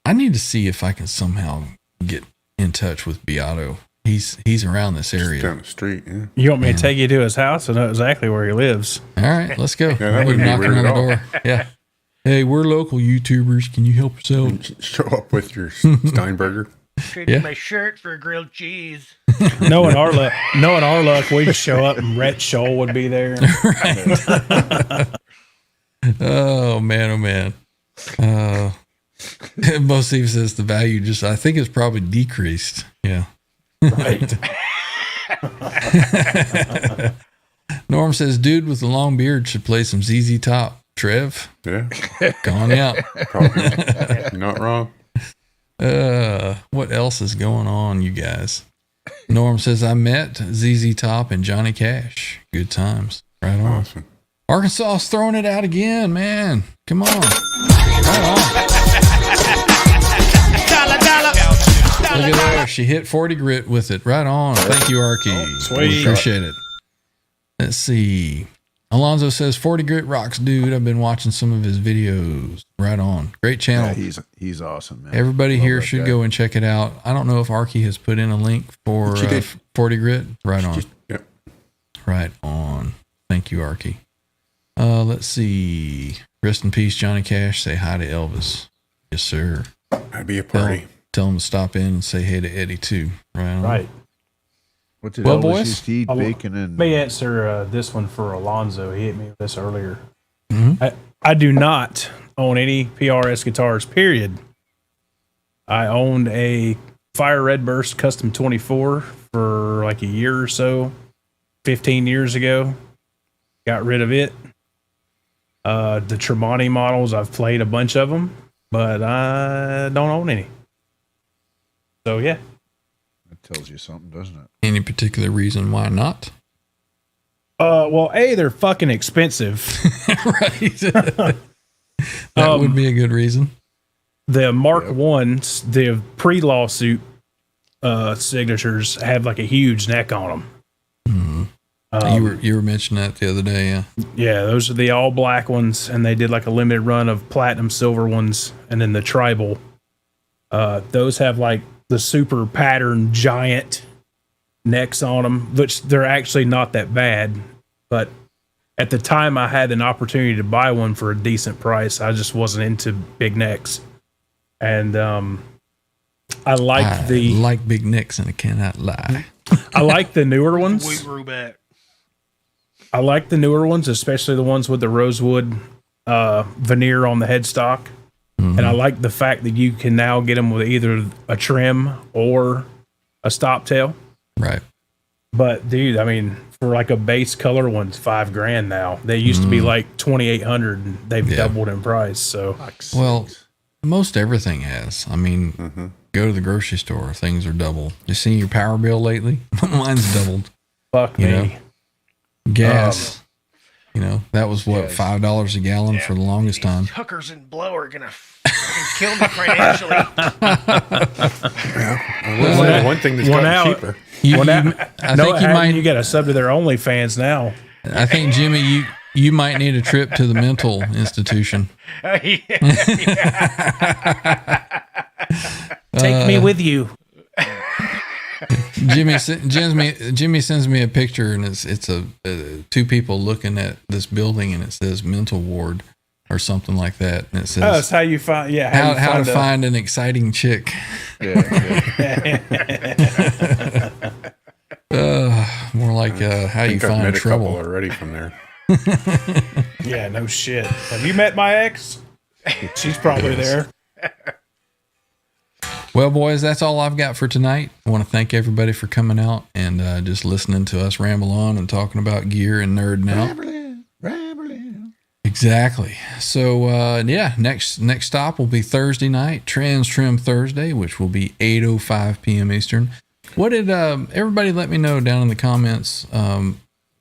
Speaker 2: I need to see if I can somehow get in touch with Beato. He's around this area.
Speaker 5: Down the street. Yeah.
Speaker 4: You want me to take you to his house and know exactly where he lives?
Speaker 2: All right, let's go.
Speaker 5: that
Speaker 2: We're
Speaker 5: wouldn't be
Speaker 2: knocking
Speaker 5: weird
Speaker 2: on the
Speaker 5: at all.
Speaker 2: door. Yeah. Hey, we're local YouTubers. Can you help us out?
Speaker 5: Show up with your Steinberger.
Speaker 7: Traded
Speaker 2: Yeah.
Speaker 7: my shirt for grilled cheese.
Speaker 4: Knowing our luck, we'd just show up and Rhett Scholl would be there.
Speaker 2: Oh man, oh man. Most Steve says the value just, I think it's probably decreased. Yeah.
Speaker 4: Right.
Speaker 2: Norm says, dude with the long beard should play some ZZ Top. Trev,
Speaker 5: Yeah.
Speaker 2: gone out.
Speaker 5: Probably. Not wrong.
Speaker 2: What else is going on, you guys? Norm says, I met ZZ Top and Johnny Cash. Good times. Right on.
Speaker 5: Awesome.
Speaker 2: Arkansas is throwing it out again, man. Come on. Right on. Look at there. She hit 40 grit with it. Right on. Thank you, Arky.
Speaker 4: Sweet.
Speaker 2: Appreciate it. Let's see. Alonzo says 40 grit rocks, dude. I've been watching some of his videos. Right on. Great channel.
Speaker 3: Yeah, he's awesome, man.
Speaker 2: Everybody
Speaker 3: Love
Speaker 2: here
Speaker 3: that
Speaker 2: should
Speaker 3: guy.
Speaker 2: go and check it out. I don't know if Arky has put in a link for
Speaker 5: She did.
Speaker 2: 40 grit. Right on.
Speaker 5: Yeah.
Speaker 2: Right on. Thank you, Arky. Let's see. Rest in peace, Johnny Cash. Say hi to Elvis. Yes, sir.
Speaker 5: That'd be a party.
Speaker 2: Tell him to stop in and say hey to Eddie too. Right on.
Speaker 4: Right.
Speaker 3: What did
Speaker 2: Well,
Speaker 3: Elvis
Speaker 2: boys,
Speaker 3: used to eat? Bacon and
Speaker 4: Let me answer this one for Alonzo. He hit me with this earlier.
Speaker 2: Mhm.
Speaker 4: I do not own any PRS guitars, period. I owned a Fire Red Burst Custom 24 for like a year or so, 15 years ago. Got rid of it. The Tremonti models, I've played a bunch of them, but I don't own any. So yeah.
Speaker 3: That tells you something, doesn't it?
Speaker 2: Any particular reason why not?
Speaker 4: Well, they're fucking expensive.
Speaker 2: Right. That would be a good reason.
Speaker 4: The Mark Ones, the pre-lawsuit signatures have like a huge neck on them.
Speaker 2: You were mentioning that the other day, yeah.
Speaker 4: Yeah, those are the all black ones, and they did like a limited run of platinum silver ones, and then the tribal. Those have like the super pattern giant necks on them, which they're actually not that bad. But at the time, I had an opportunity to buy one for a decent price. I just wasn't into big necks, and I like
Speaker 2: big necks, and I cannot lie.
Speaker 4: I like the newer ones.
Speaker 7: Sweet Rubette.
Speaker 4: I like the newer ones, especially the ones with the rosewood veneer on the headstock. Mm-hmm. And I like the fact that you can now get them with either a trim or a stop tail.
Speaker 2: Right.
Speaker 4: But dude, I mean, for like a base color one, it's $5,000 now. They used to be like 2,800, and they've doubled in price. So,
Speaker 2: well, most everything has. I mean, go to the grocery store, things are double. You seen your power bill lately? Mine's doubled.
Speaker 4: Fuck me.
Speaker 2: Know? Gas, that was what, $5 a gallon for the longest time.
Speaker 7: Hookers and blow are gonna kill me financially.
Speaker 5: One thing that's gotten cheaper.
Speaker 2: I think
Speaker 4: you got to sub to their OnlyFans now.
Speaker 2: I think Jimmy, you might need a trip to the mental institution.
Speaker 4: Take me with you.
Speaker 2: Jimmy sends me a picture, and it's a two people looking at this building, and it says mental ward or something like that, and it says,
Speaker 4: "Oh, it's how you find
Speaker 2: how to find an exciting chick." More like how you find
Speaker 5: met
Speaker 2: trouble.
Speaker 5: A couple already from there.
Speaker 4: Yeah, no shit. Have you met my ex? She's probably there.
Speaker 2: Well, boys, that's all I've got for tonight. I want to thank everybody for coming out and just listening to us ramble on and talking about gear and nerding out. Rambling. Exactly. So, next stop will be Thursday night, Trans Trim Thursday, which will be 8:05 p.m. Eastern. What did everybody let me know down in the comments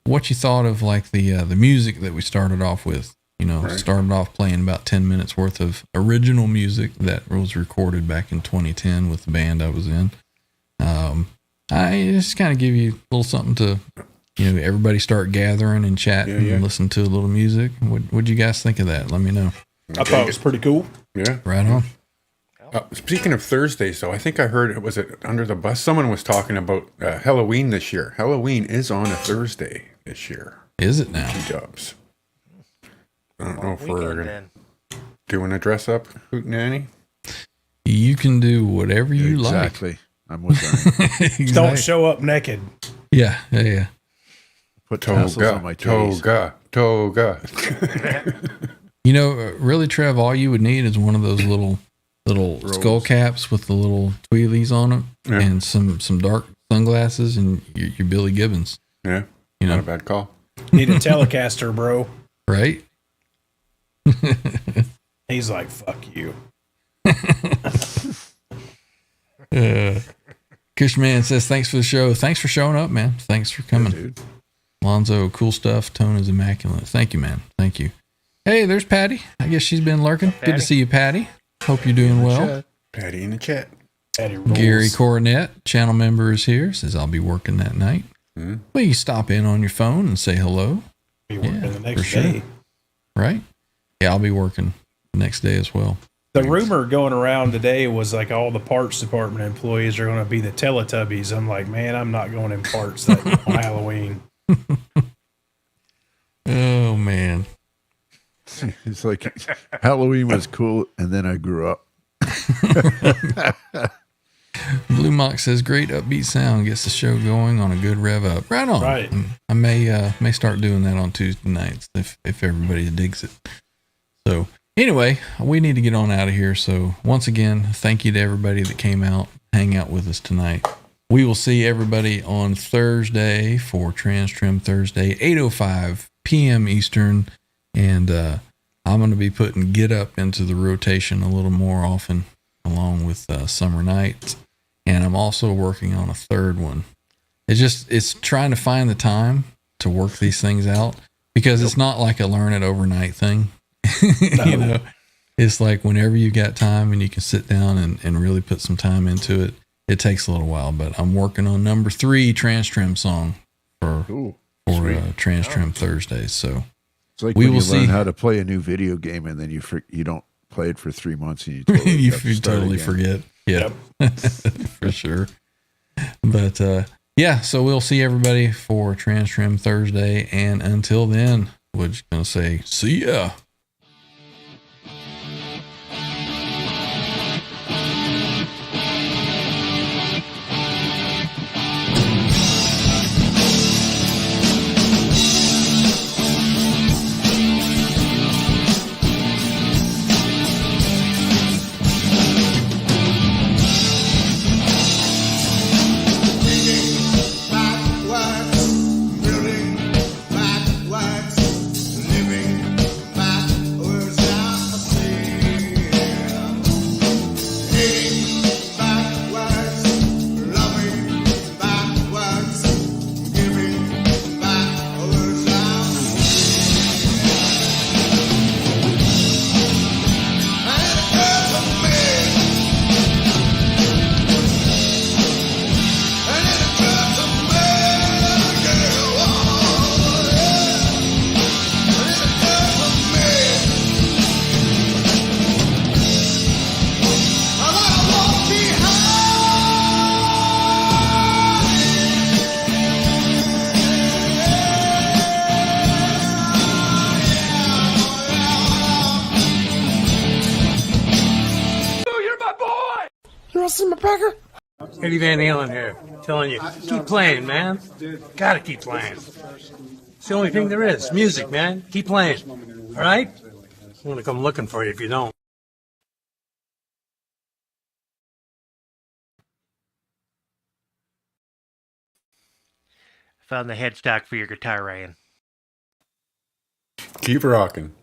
Speaker 2: what you thought of like the music that we started off with? Started off playing about 10 minutes worth of original music that was recorded back in 2010 with the band I was in. I just kind of give you a little something to, everybody start gathering and chatting and listen to a little music. What'd you guys think of that? Let me know.
Speaker 4: I thought it was pretty cool.
Speaker 5: Yeah.
Speaker 2: Right on.
Speaker 5: Speaking of Thursdays, though, I think I heard, was it Under the Bus? Someone was talking about Halloween this year. Halloween is on a Thursday this year.
Speaker 2: Is it now?
Speaker 5: G-dubs. I don't know if we're doing a dress up hootenanny.
Speaker 2: You can do whatever you like.
Speaker 3: Exactly. I'm with that.
Speaker 2: Exactly.
Speaker 4: Don't show up naked.
Speaker 2: Yeah.
Speaker 3: Put tassels on my toes.
Speaker 5: Toga.
Speaker 2: Really, Trev, all you would need is one of those little skull caps with the little tweelies on them and some dark sunglasses, and you're Billy Gibbons.
Speaker 5: Yeah. Not a bad call.
Speaker 4: Need a Telecaster, bro.
Speaker 2: Right?
Speaker 4: He's like, fuck you.
Speaker 2: Cushman says, thanks for the show. Thanks for showing up, man. Thanks for coming.
Speaker 3: Yeah, dude.
Speaker 2: Lonzo, cool stuff. Tone is immaculate. Thank you, man. Thank you. Hey, there's Patty. I guess she's been lurking. Good to see you, Patty. Hope you're doing well.
Speaker 5: Patty in the chat.
Speaker 4: Patty rules.
Speaker 2: Gary Coronet, channel member, is here. Says, I'll be working that night. Well, you stop in on your phone and say hello.
Speaker 4: Be working the next
Speaker 2: for sure.
Speaker 4: day.
Speaker 2: Right? Yeah, I'll be working the next day as well.
Speaker 4: The rumor going around today was like all the parts department employees are going to be the Teletubbies. I'm like, man, I'm not going in parts on Halloween.
Speaker 2: Oh, man.
Speaker 3: It's like Halloween was cool, and then I grew up.
Speaker 2: Blue Mock says, great upbeat sound gets the show going on a good rev up. Right on.
Speaker 4: Right.
Speaker 2: I may start doing that on Tuesday nights if everybody digs it. So anyway, we need to get on out of here. So once again, thank you to everybody that came out, hang out with us tonight. we will see everybody on Thursday for Trans Trim Thursday, 8:05 p.m. Eastern. And I'm going to be putting Get Up into the rotation a little more often, along with Summer Nights. And I'm also working on a third one. It's trying to find the time to work these things out, because it's not like a learn it overnight thing. You know, it's like whenever you got time and you can sit down and really put some time into it, it takes a little while. But I'm working on number 3 Trans Trim song for Trans Trim Thursdays. So
Speaker 3: it's like
Speaker 2: we
Speaker 3: when
Speaker 2: will
Speaker 3: you learn
Speaker 2: see
Speaker 3: how to play a new video game and then you don't play it for 3 months and you totally,
Speaker 2: you
Speaker 3: have to start
Speaker 2: totally
Speaker 3: again.
Speaker 2: forget. Yeah, for sure. But yeah, so we'll see everybody for Trans Trim Thursday. And until then, we're just going to say, see ya.
Speaker 1: Eddie Van Halen here, telling you, keep playing, man. Gotta keep playing. It's the only thing there is. Music, man. Keep playing. All right? I'm gonna come looking for you if you don't.
Speaker 7: Found the headstock for your guitar, Ryan.
Speaker 5: Keep rocking.